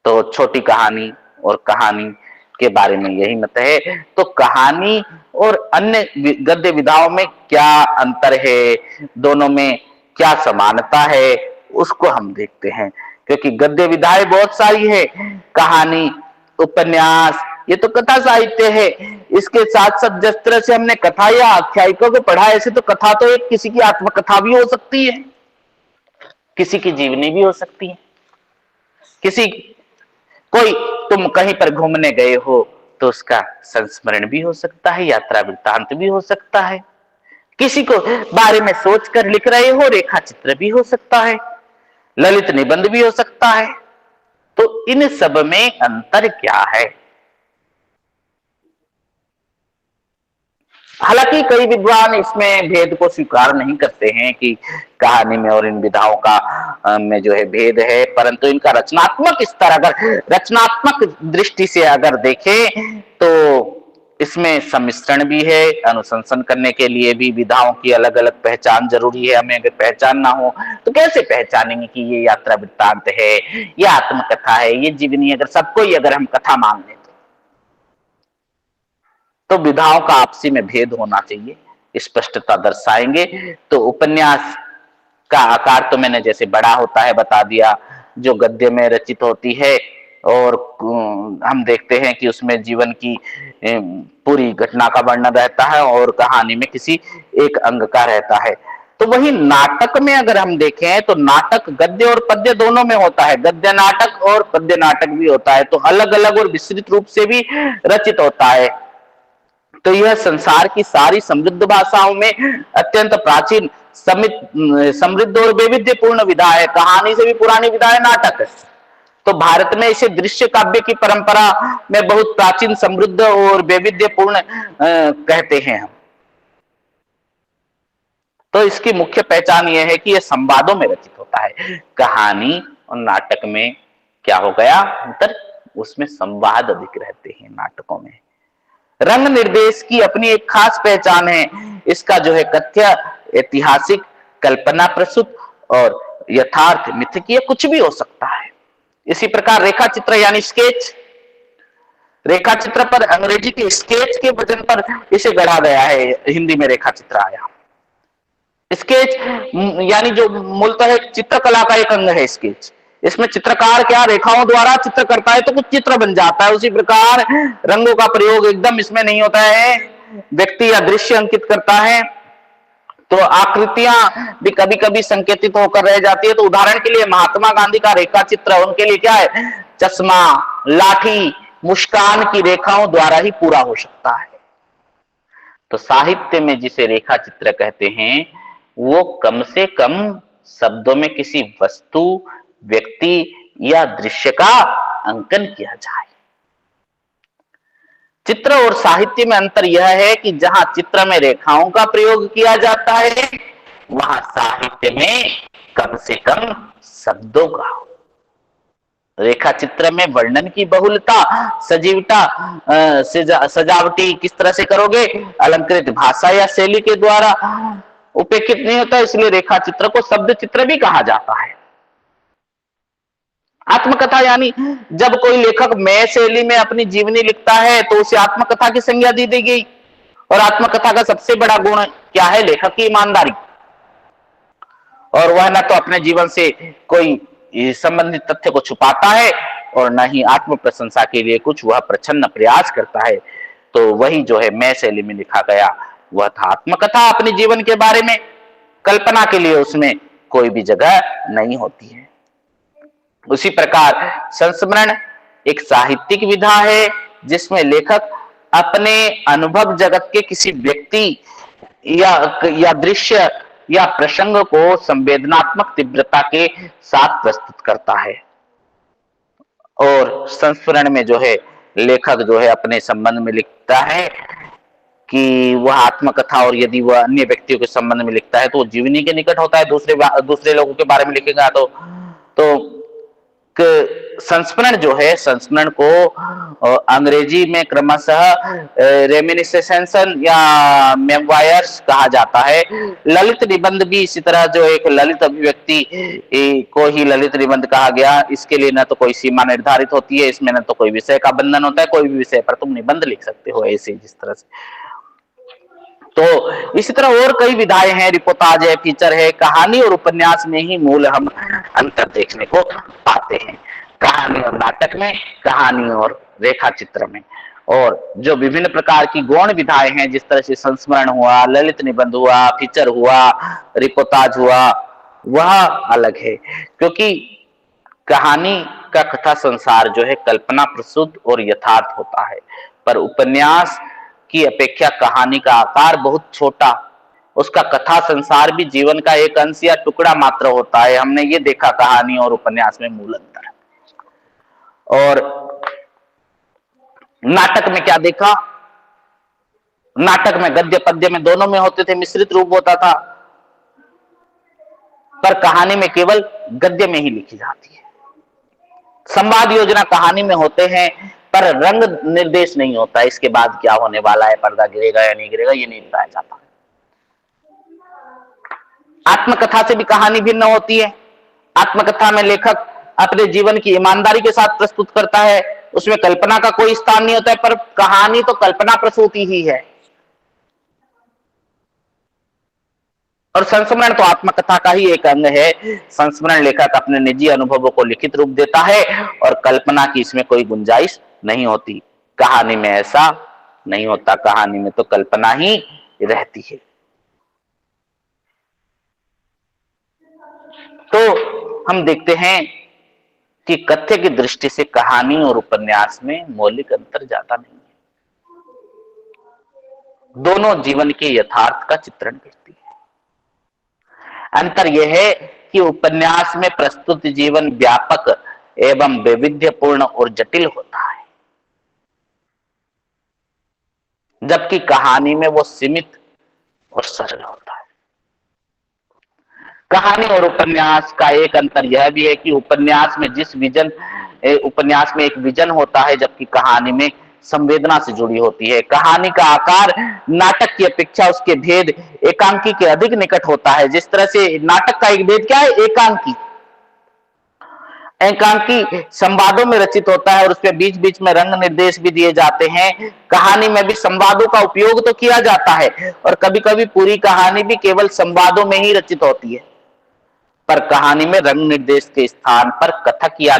Speaker 1: तो छोटी कहानी और कहानी के बारे में यही मत है। तो कहानी और अन्य गद्य विधाओं में क्या अंतर है, दोनों में क्या समानता है, उसको हम देखते हैं। क्योंकि गद्य विधाएं बहुत सारी है, कहानी, उपन्यास, ये तो कथा साहित्य है। इसके साथ साथ जिस तरह से हमने कथा या आख्यायिका को पढ़ा, ऐसे तो कथा तो एक किसी की आत्मकथा भी हो सकती है, किसी की जीवनी भी हो सकती है, किसी कोई तुम कहीं पर घूमने गए हो तो उसका संस्मरण भी हो सकता है, यात्रा वृत्तांत भी हो सकता है, किसी को बारे में सोचकर लिख रहे हो, रेखा चित्र भी हो सकता है, ललित निबंध भी हो सकता है। तो इन सब में अंतर क्या है? हालांकि कई विद्वान इसमें भेद को स्वीकार नहीं करते हैं कि कहानी में और इन विधाओं का में जो है भेद है, परंतु इनका रचनात्मक स्तर, अगर रचनात्मक दृष्टि से अगर देखें तो इसमें सम्मिश्रण भी है। अनुशंसन करने के लिए भी विधाओं की अलग अलग पहचान जरूरी है। हमें अगर पहचान ना हो तो कैसे पहचानेंगे कि ये यात्रा वृत्तांत है, ये आत्मकथा है, ये जीवनी, अगर सबको ही अगर हम कथा मान लें तो विधाओं का आपसी में भेद होना चाहिए, स्पष्टता दर्शाएंगे। तो उपन्यास का आकार तो मैंने जैसे बड़ा होता है बता दिया, जो गद्य में रचित होती है, और हम देखते हैं कि उसमें जीवन की पूरी घटना का वर्णन रहता है और कहानी में किसी एक अंग का रहता है। तो तो वही नाटक में अगर हम देखें तो नाटक गद्य और पद्य दोनों में होता है, गद्य नाटक और पद्य नाटक भी होता है, तो अलग अलग और विस्तृत रूप से भी रचित होता है। तो यह संसार की सारी समृद्ध भाषाओं में अत्यंत प्राचीन समृद्ध और वैविध्यपूर्ण विधा है। कहानी से भी पुरानी विधा है नाटक। तो भारत में इसे दृश्य काव्य की परंपरा में बहुत प्राचीन समृद्ध और वैविध्यपूर्ण कहते हैं हम। तो इसकी मुख्य पहचान यह है कि यह संवादों में रचित होता है। कहानी और नाटक में क्या हो गया अंतर, उसमें संवाद अधिक रहते हैं नाटकों में। रंग निर्देश की अपनी एक खास पहचान है। इसका जो है कथ्य, ऐतिहासिक, कल्पना प्रसूत और यथार्थ मिथकीय कुछ भी हो सकता है। इसी प्रकार रेखा चित्र यानी स्केच, रेखा चित्र पर अंग्रेजी के स्केच के वजन पर इसे गढ़ा गया है, हिंदी में रेखा चित्र आया। स्केच यानी जो मूलतः चित्रकला का एक अंग है स्केच। इसमें चित्रकार क्या रेखाओं द्वारा चित्र करता है तो कुछ चित्र बन जाता है। उसी प्रकार रंगों का प्रयोग एकदम इसमें नहीं होता है, व्यक्ति या दृश्य अंकित करता है तो आकृतियां भी कभी कभी संकेतित होकर रह जाती है। तो उदाहरण के लिए महात्मा गांधी का रेखा चित्र उनके लिए क्या है, चश्मा, लाठी, मुस्कान की रेखाओं द्वारा ही पूरा हो सकता है। तो साहित्य में जिसे रेखा चित्र कहते हैं वो कम से कम शब्दों में किसी वस्तु, व्यक्ति या दृश्य का अंकन किया जाए। चित्र और साहित्य में अंतर यह है कि जहां चित्र में रेखाओं का प्रयोग किया जाता है वहां साहित्य में कम से कम शब्दों का। रेखा चित्र में वर्णन की बहुलता, सजीवता, सजावटी किस तरह से करोगे, अलंकृत भाषा या शैली के द्वारा उपेक्षित नहीं होता, इसलिए रेखा चित्र को शब्द चित्र भी कहा जाता है। आत्मकथा यानी जब कोई लेखक मैं शैली में अपनी जीवनी लिखता है तो उसे आत्मकथा की संज्ञा दी गई। और आत्मकथा का सबसे बड़ा गुण क्या है, लेखक की ईमानदारी। और वह न तो अपने जीवन से कोई संबंधित तथ्य को छुपाता है और न ही आत्म प्रशंसा के लिए कुछ वह प्रछन्न प्रयास करता है। तो वही जो है मैं शैली में लिखा गया वह था आत्मकथा। अपने जीवन के बारे में कल्पना के लिए उसमें कोई भी जगह नहीं होती है। उसी प्रकार संस्मरण एक साहित्यिक विधा है जिसमें लेखक अपने अनुभव जगत के किसी व्यक्ति या दृश्य या प्रसंग को संवेदनात्मक तीव्रता के साथ प्रस्तुत करता है। और संस्मरण में जो है लेखक जो है अपने संबंध में लिखता है कि वह आत्मकथा, और यदि वह अन्य व्यक्तियों के संबंध में लिखता है तो वो जीवनी के निकट होता है। दूसरे लोगों के बारे में लिखेगा तो संस्मरण जो है, संस्मरण को अंग्रेजी में क्रमशः रेमिनिसेंसन या मेमोयर्स कहा जाता है। ललित निबंध भी इसी तरह जो एक ललित अभिव्यक्ति को ही ललित निबंध कहा गया। इसके लिए न तो कोई सीमा निर्धारित होती है, इसमें न तो कोई विषय का बंधन होता है, कोई भी विषय पर तुम निबंध लिख सकते हो ऐसे जिस तरह से। तो इसी तरह और कई विधाएं हैं, रिपोर्टाज है, फीचर है। कहानी और उपन्यास में ही मूल हम अंतर देखने को पाते हैं, कहानी और नाटक में, कहानी और रेखा चित्र में। और जो विभिन्न प्रकार की गौण विधाएं हैं, जिस तरह से संस्मरण हुआ, ललित निबंध हुआ, फीचर हुआ, रिपोर्टाज हुआ, वह अलग है। क्योंकि कहानी का कथा संसार जो है कल्पना प्रसूत और यथार्थ होता है, पर उपन्यास की अपेक्षा कहानी का आकार बहुत छोटा, उसका कथा संसार भी जीवन का एक अंश या टुकड़ा मात्र होता है। हमने ये देखा कहानी और उपन्यास में मूल अंतर। और नाटक में क्या देखा, नाटक में गद्य पद्य में दोनों में होते थे, मिश्रित रूप होता था, पर कहानी में केवल गद्य में ही लिखी जाती है। संवाद योजना कहानी में होते हैं पर रंग निर्देश नहीं होता, इसके बाद क्या होने वाला है, पर्दा गिरेगा या नहीं गिरेगा, ये नहीं बताया जाता। आत्मकथा से भी कहानी भिन्न होती है। आत्मकथा में लेखक अपने जीवन की ईमानदारी के साथ प्रस्तुत करता है, उसमें कल्पना का कोई स्थान नहीं होता है, पर कहानी तो कल्पना प्रसूति ही है। और संस्मरण तो आत्मकथा का ही एक अंग है। संस्मरण लेखक अपने निजी अनुभवों को लिखित रूप देता है और कल्पना की इसमें कोई गुंजाइश नहीं होती। कहानी में ऐसा नहीं होता, कहानी में तो कल्पना ही रहती है। तो हम देखते हैं कि कथ्य की दृष्टि से कहानी और उपन्यास में मौलिक अंतर ज्यादा नहीं है। दोनों जीवन के यथार्थ का चित्रण करती है। अंतर यह है कि उपन्यास में प्रस्तुत जीवन व्यापक एवं वैविध्यपूर्ण और जटिल होता है, जबकि कहानी में वो सीमित और सरल होता है। कहानी और उपन्यास का एक अंतर यह भी है कि उपन्यास में एक विजन होता है, जबकि कहानी में संवेदना से जुड़ी होती है। कहानी का आकार नाटक की अपेक्षा उसके भेद एकांकी के अधिक निकट होता है। जिस तरह से नाटक का एक भेद क्या है, एकांकी। एकांकी संवादों में रचित होता है और उसमें बीच बीच में रंग निर्देश भी दिए जाते हैं। कहानी में भी संवादों का उपयोग तो किया जाता है और कभी कभी पूरी कहानी भी केवल संवादों में ही रचित होती है, पर कहानी में रंग निर्देश के स्थान पर कथक या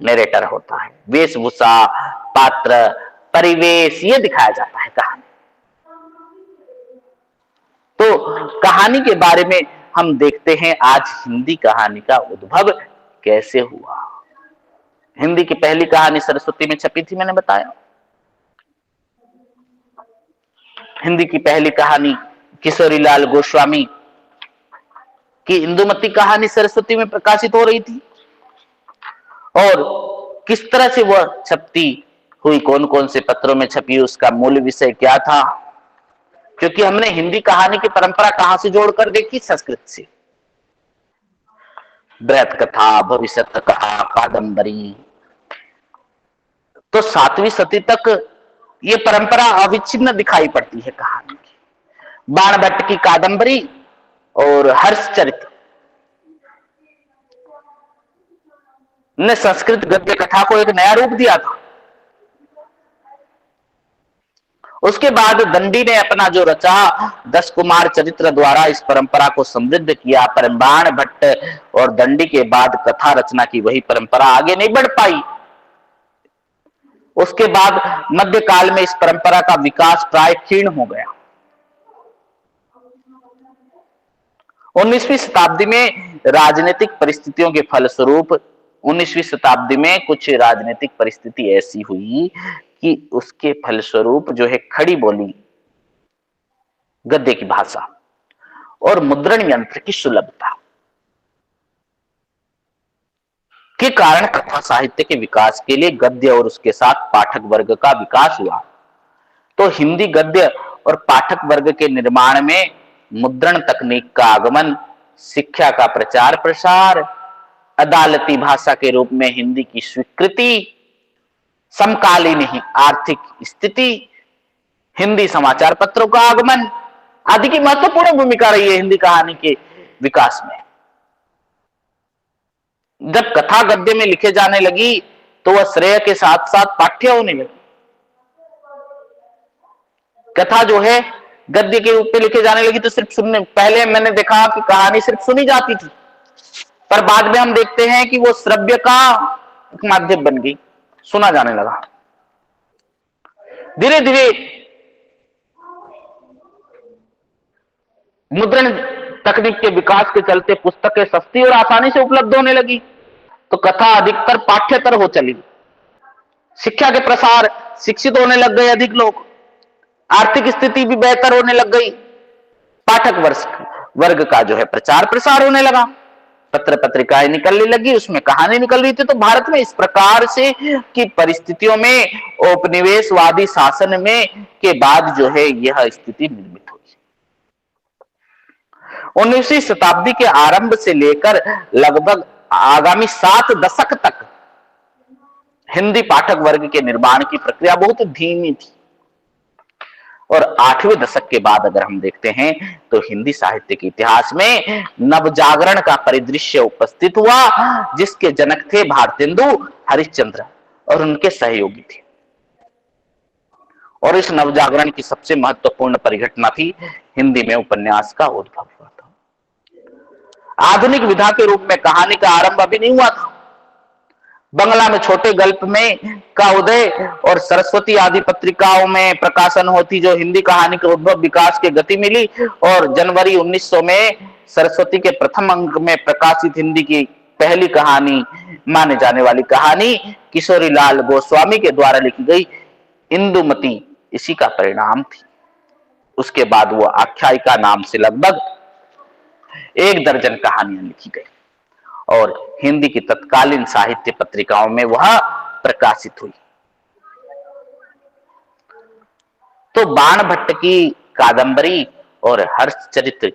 Speaker 1: नरेटर होता है। वेशभूषा, पात्र, परिवेश ये दिखाया जाता है कहानी। तो कहानी के बारे में हम देखते हैं आज हिंदी कहानी का उद्भव कैसे हुआ। हिंदी की पहली कहानी सरस्वती में छपी थी, मैंने बताया। हिंदी की पहली कहानी किशोरीलाल गोस्वामी की इंदुमती कहानी सरस्वती में प्रकाशित हो रही थी। और किस तरह से वह छपती हुई, कौन कौन से पत्रों में छपी, उसका मूल विषय क्या था, क्योंकि हमने हिंदी कहानी की परंपरा कहां से जोड़कर देखी, संस्कृत से। बृहत कथा, भविष्यत कथा, कादंबरी, तो 7वीं सदी तक ये परंपरा अविच्छिन्न दिखाई पड़ती है कहानी की। बाणभट्ट की कादंबरी और हर्षचरित ने संस्कृत गद्य कथा को एक नया रूप दिया था। उसके बाद दंडी ने अपना जो रचा 10 कुमार चरित्र द्वारा इस परंपरा को समृद्ध किया, पर बाणभट्ट और दंडी के बाद कथा रचना की वही परंपरा आगे नहीं बढ़ पाई। उसके बाद मध्यकाल में इस परंपरा का विकास प्राय क्षीण हो गया। 19वीं शताब्दी में राजनीतिक परिस्थितियों के फलस्वरूप 19वीं शताब्दी में कुछ राजनीतिक परिस्थिति ऐसी हुई कि उसके फलस्वरूप जो है खड़ी बोली, गद्य की भाषा और मुद्रण यंत्र की सुलभता के कारण कथा साहित्य के विकास के लिए गद्य और उसके साथ पाठक वर्ग का विकास हुआ। तो हिंदी गद्य और पाठक वर्ग के निर्माण में मुद्रण तकनीक का आगमन, शिक्षा का प्रचार प्रसार, अदालती भाषा के रूप में हिंदी की स्वीकृति, समकालीन ही आर्थिक स्थिति, हिंदी समाचार पत्रों का आगमन आदि की महत्वपूर्ण भूमिका रही है हिंदी कहानी के विकास में। जब कथा गद्य में लिखे जाने लगी तो वह श्रेय के साथ साथ पाठ्य होने लगी। कथा जो है गद्य के रूप में लिखे जाने लगी तो सिर्फ सुनने, पहले मैंने देखा कि कहानी सिर्फ सुनी जाती थी, पर बाद में हम देखते हैं कि वो श्रव्य का एक माध्यम बन गई, सुना जाने लगा। धीरे धीरे मुद्रण तकनीक के विकास के चलते पुस्तकें सस्ती और आसानी से उपलब्ध होने लगी, तो कथा अधिकतर पाठ्यतर हो चली। शिक्षा के प्रसार, शिक्षित होने लग गए अधिक लोग, आर्थिक स्थिति भी बेहतर होने लग गई, पाठक वर्ग का जो है प्रचार प्रसार होने लगा, पत्र पत्रिकाएं निकलने लगी, उसमें कहानी निकल रही थी। तो भारत में इस प्रकार से की परिस्थितियों में औपनिवेशवादी शासन में के बाद जो है यह स्थिति निर्मित हुई। 19वीं शताब्दी के आरंभ से लेकर लगभग आगामी 7 दशक तक हिंदी पाठक वर्ग के निर्माण की प्रक्रिया बहुत धीमी थी, और 8वें दशक के बाद अगर हम देखते हैं तो हिंदी साहित्य के इतिहास में नवजागरण का परिदृश्य उपस्थित हुआ, जिसके जनक थे भारतेंदु हरिश्चंद्र और उनके सहयोगी थे। और इस नवजागरण की सबसे महत्वपूर्ण परिघटना थी हिंदी में उपन्यास का उद्भव हुआ था। आधुनिक विधा के रूप में कहानी का आरंभ अभी नहीं हुआ था। बंगला में छोटे गल्प में का उदय और सरस्वती आदि पत्रिकाओं में प्रकाशन होती जो हिंदी कहानी के उद्भव विकास के गति मिली, और जनवरी 1900 में सरस्वती के प्रथम अंक में प्रकाशित हिंदी की पहली कहानी माने जाने वाली कहानी किशोरी लाल गोस्वामी के द्वारा लिखी गई इंदुमती इसी का परिणाम थी। उसके बाद वो आख्यायिका नाम से लगभग 1 दर्जन कहानियां लिखी गई और हिंदी की तत्कालीन साहित्य पत्रिकाओं में वह प्रकाशित हुई। तो बाण भट्ट की कादंबरी और हर्षचरित्र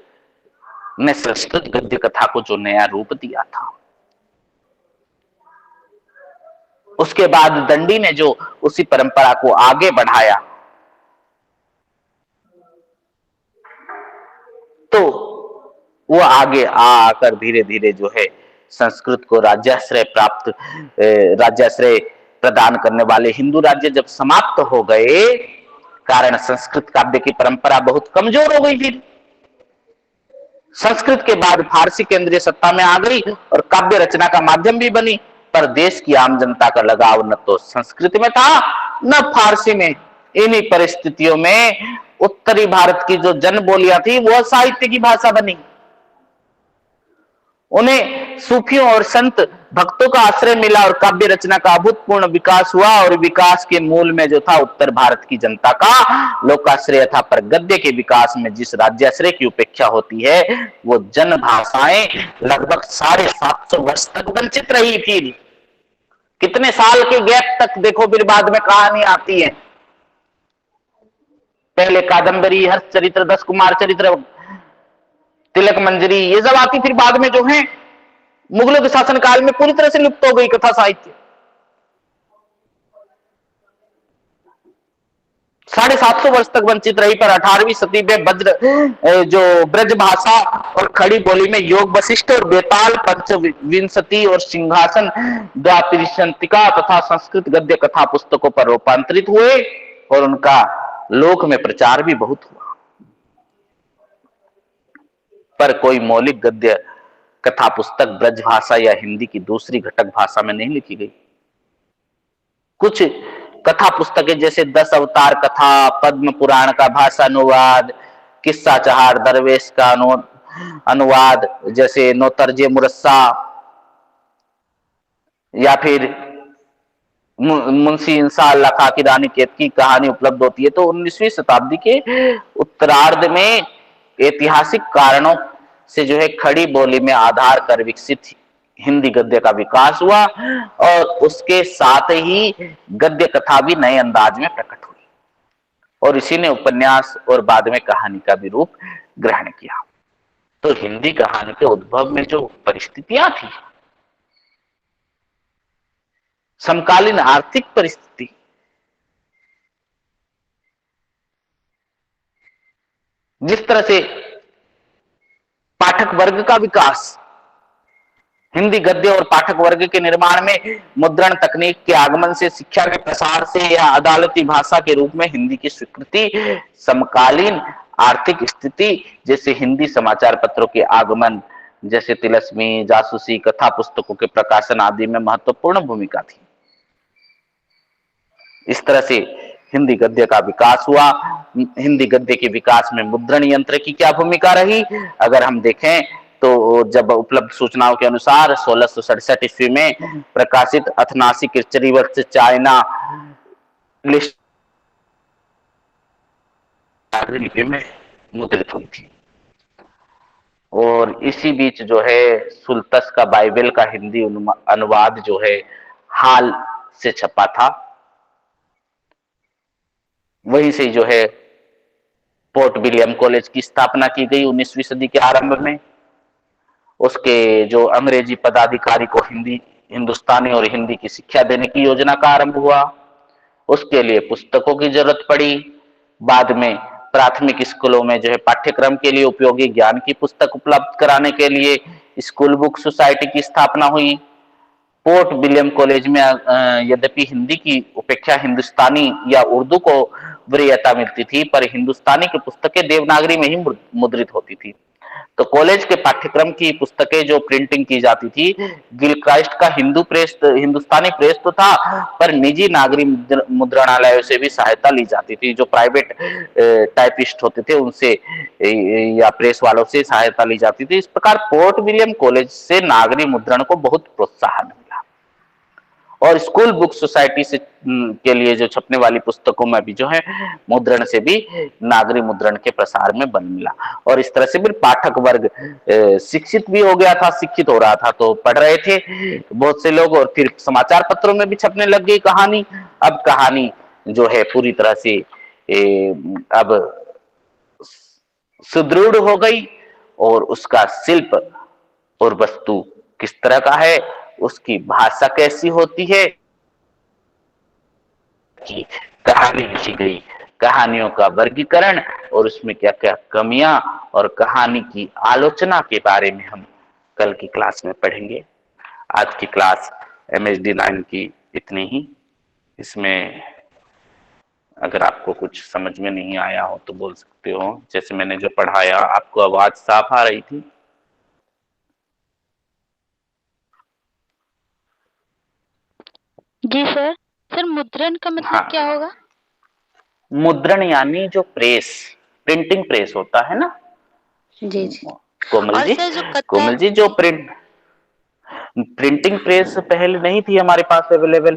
Speaker 1: ने संस्कृत गद्य कथा को जो नया रूप दिया था, उसके बाद दंडी ने जो उसी परंपरा को आगे बढ़ाया, तो वो आगे आकर धीरे धीरे जो है संस्कृत को राज्याश्रय प्रदान करने वाले हिंदू राज्य जब समाप्त हो गए, कारण संस्कृत काव्य की परंपरा बहुत कमजोर हो गई। फिर संस्कृत के बाद फारसी केंद्रीय सत्ता में आ गई और काव्य रचना का माध्यम भी बनी, पर देश की आम जनता का लगाव न तो संस्कृत में था न फारसी में। इन्हीं परिस्थितियों में उत्तरी भारत की जो जन बोलियां थी वह साहित्य की भाषा बनी। उन्हें सूफियों और संत भक्तों का आश्रय मिला और काव्य रचना का अभूतपूर्ण विकास हुआ और विकास के मूल में जो था उत्तर भारत की जनता का लोकाश्रय था। पर गद्य के विकास में जिस राज्याश्रय की उपेक्षा होती है वो जन भाषाएं लगभग 750 वर्ष तक वंचित रही। फिर कितने साल के गैप तक देखो, फिर बाद में कहानी आती है। पहले कादंबरी, हर्षचरित्र, 10 कुमार चरित्र, तिलक मंजरी, ये सब आती, फिर बाद में जो है मुगलों के शासनकाल में पूरी तरह से लुप्त हो गई कथा साहित्य। 750 वर्ष तक वंचित रही, पर 18वीं सदी में ब्रज भाषा और खड़ी बोली में योग वशिष्ठ और बेताल, पंचविंशति और सिंहासन द्वापरिशंतिका तथा संस्कृत गद्य कथा पुस्तकों पर रूपांतरित हुए और उनका लोक में प्रचार भी बहुत हुआ। पर कोई मौलिक गद्य कथा पुस्तक ब्रज भाषा या हिंदी की दूसरी घटक भाषा में नहीं लिखी गई। कुछ कथा पुस्तकें जैसे 10 अवतार कथा, पद्म पुराण का भाषा अनुवाद, किस्सा चहार दरवेश का अनुवाद जैसे नौतरजे मुरस्सा, या फिर मुंशी इंसाअल्लाह खां की रानी केत की कहानी उपलब्ध होती है। तो 19वीं शताब्दी के उत्तरार्ध में ऐतिहासिक कारणों से जो है खड़ी बोली में आधार कर विकसित हिंदी गद्य का विकास हुआ और उसके साथ ही गद्य कथा भी नए अंदाज में प्रकट हुई और इसी ने उपन्यास और बाद में कहानी का भी रूप ग्रहण किया। तो हिंदी कहानी के उद्भव में जो परिस्थितियां थी, समकालीन आर्थिक परिस्थिति, जिस तरह से पाठक वर्ग का विकास, हिंदी गद्य और पाठक वर्ग के निर्माण में मुद्रण तकनीक के आगमन से, शिक्षा के प्रसार से या अदालती भाषा के रूप में हिंदी की स्वीकृति, समकालीन आर्थिक स्थिति जैसे हिंदी समाचार पत्रों के आगमन जैसे तिलस्मी, जासूसी, कथा पुस्तकों के प्रकाशन आदि में महत्वपूर्ण भूमिका थी। इस तरह से हिंदी गद्य का विकास हुआ। हिंदी गद्य के विकास में मुद्रण यंत्र की क्या भूमिका रही, अगर हम देखें तो जब उपलब्ध सूचनाओं के अनुसार 1667 ईस्वी में प्रकाशित अथनासी किरचरी वर्ष चाइना लिस्ट लिपि में मुद्रित हुई थी और इसी बीच जो है सुल्तस का बाइबल का हिंदी अनुवाद जो है हाल से छपा था। वहीं से जो है पोर्ट विलियम कॉलेज की स्थापना की गई 19वीं सदी के आरंभ में। उसके जो अंग्रेजी पदाधिकारी को हिंदुस्तानी और हिंदी की शिक्षा देने की योजना का आरंभ हुआ। उसके लिए पुस्तकों की जरूरत पड़ी। बाद में प्राथमिक स्कूलों में जो है पाठ्यक्रम के लिए उपयोगी ज्ञान की पुस्तक उपलब्ध कराने के लिए स्कूल बुक सोसाइटी की स्थापना हुई। पोर्ट विलियम कॉलेज में यद्यपि हिंदी की उपेक्षा हिंदुस्तानी या उर्दू को वरीयता मिलती थी, पर हिंदुस्तानी की पुस्तकें देवनागरी में ही मुद्रित होती थी। तो कॉलेज के पाठ्यक्रम की पुस्तकें जो प्रिंटिंग की जाती थी, गिलक्राइस्ट का हिंदुस्तानी प्रेस तो था, पर निजी नागरिक मुद्रणालयों से भी सहायता ली जाती थी। जो प्राइवेट टाइपिस्ट होते थे उनसे या प्रेस वालों से सहायता ली जाती थी। इस प्रकार पोर्ट विलियम कॉलेज से नागरिक मुद्रण को बहुत प्रोत्साहन मिला। और स्कूल बुक सोसाइटी से के लिए जो छपने वाली पुस्तकों में भी जो है मुद्रण से भी नागरिक मुद्रण के प्रसार में बल मिला। और इस तरह से फिर पाठक वर्ग शिक्षित भी हो गया था, शिक्षित हो रहा था तो पढ़ रहे थे बहुत से लोग, और फिर समाचार पत्रों में भी छपने लग गई कहानी। अब कहानी जो है पूरी तरह से अब सुदृढ़ हो गई, और उसका शिल्प और वस्तु किस तरह का है, उसकी भाषा कैसी होती है, की कहानी लिखी गई, कहानियों का वर्गीकरण और उसमें क्या क्या कमियां और कहानी की आलोचना के बारे में हम कल की क्लास में पढ़ेंगे। आज की क्लास MHD9 की इतनी ही। इसमें अगर आपको कुछ समझ में नहीं आया हो तो बोल सकते हो। जैसे मैंने जो पढ़ाया, आपको आवाज साफ आ रही थी?
Speaker 2: जी सर। सर मुद्रण का मतलब क्या
Speaker 1: हाँ,
Speaker 2: होगा?
Speaker 1: मुद्रण यानी जो प्रेस, प्रिंटिंग प्रेस होता है ना
Speaker 2: जी जी।
Speaker 1: कोमल
Speaker 2: और
Speaker 1: जी।
Speaker 2: सर जो कथा।
Speaker 1: कोमल जी, जो प्रिंटिंग प्रेस पहले नहीं थी हमारे पास अवेलेबल।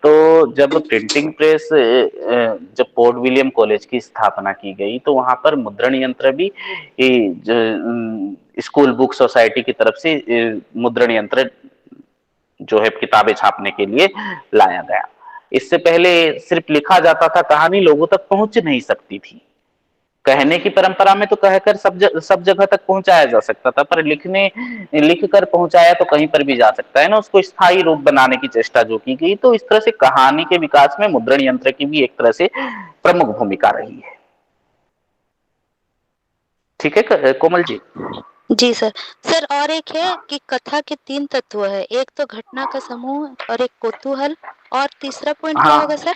Speaker 1: तो जब प्रिंटिंग प्रेस जब पोर्ट विलियम कॉलेज की स्थापना की गई तो वहां पर मुद्रण यंत्र भी स्कूल बुक सोसाइटी की तरफ से मुद्रण यंत्र जो है किताबें छापने के लिए लाया गया। इससे पहले सिर्फ लिखा जाता था, कहानी लोगों तक पहुंच नहीं सकती थी। कहने की परंपरा में तो कहकर सब जगह तक पहुंचाया जा सकता था, पर लिख कर पहुंचाया तो कहीं पर भी जा सकता है ना। उसको स्थायी रूप बनाने की चेष्टा जो की गई, तो इस तरह से कहानी के विकास में मुद्रण यंत्र की भी एक तरह से प्रमुख भूमिका रही है। ठीक है कोमल जी।
Speaker 2: जी सर। सर और एक है कि कथा के 3 तत्व है, एक तो घटना का समूह और एक कौतूहल, और तीसरा पॉइंट क्या होगा
Speaker 1: हाँ,
Speaker 2: सर?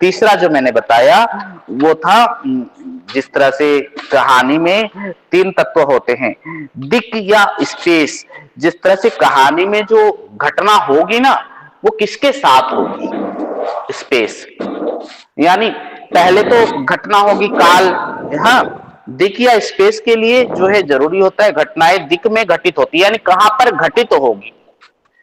Speaker 1: तीसरा जो मैंने बताया वो था जिस तरह से कहानी में 3 तत्व होते हैं, दिक या स्पेस। जिस तरह से कहानी में जो घटना होगी ना वो किसके साथ होगी, स्पेस। यानी पहले तो घटना होगी काल, हाँ। दिक या स्पेस के लिए जो है जरूरी होता है घटनाएं दिक में घटित होती है, यानी कहां पर घटित तो होगी।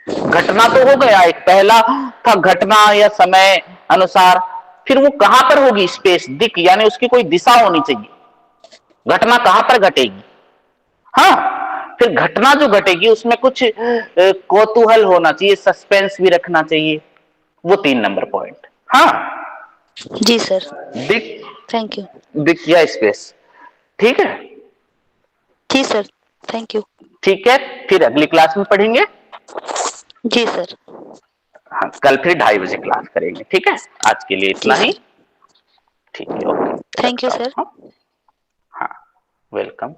Speaker 1: घटना तो हो गया, एक पहला था घटना या समय अनुसार, फिर वो कहां पर होगी, स्पेस, दिक, यानी उसकी कोई दिशा होनी चाहिए। घटना कहां पर घटेगी, हाँ। फिर घटना जो घटेगी उसमें कुछ कौतूहल होना चाहिए, सस्पेंस भी रखना चाहिए। वो 3 नंबर पॉइंट, हाँ।
Speaker 2: जी सर।
Speaker 1: दिक,
Speaker 2: थैंक यू।
Speaker 1: दिक या स्पेस। ठीक है।
Speaker 2: जी सर। Thank you.
Speaker 1: ठीक है, फिर अगली क्लास में पढ़ेंगे।
Speaker 2: जी सर।
Speaker 1: हाँ, कल फिर 2:30 बजे क्लास करेंगे। ठीक है, आज के लिए
Speaker 2: जी
Speaker 1: इतना ही।
Speaker 2: सर।
Speaker 1: ठीक है, ओके,
Speaker 2: थैंक यू
Speaker 1: रखता हूँ।
Speaker 2: सर।
Speaker 1: हाँ, हाँ, वेलकम।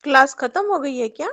Speaker 3: क्लास खत्म हो गई है क्या?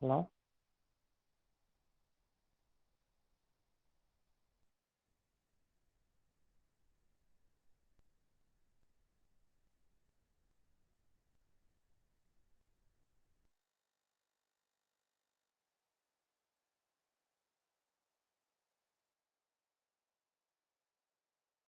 Speaker 3: हेलो।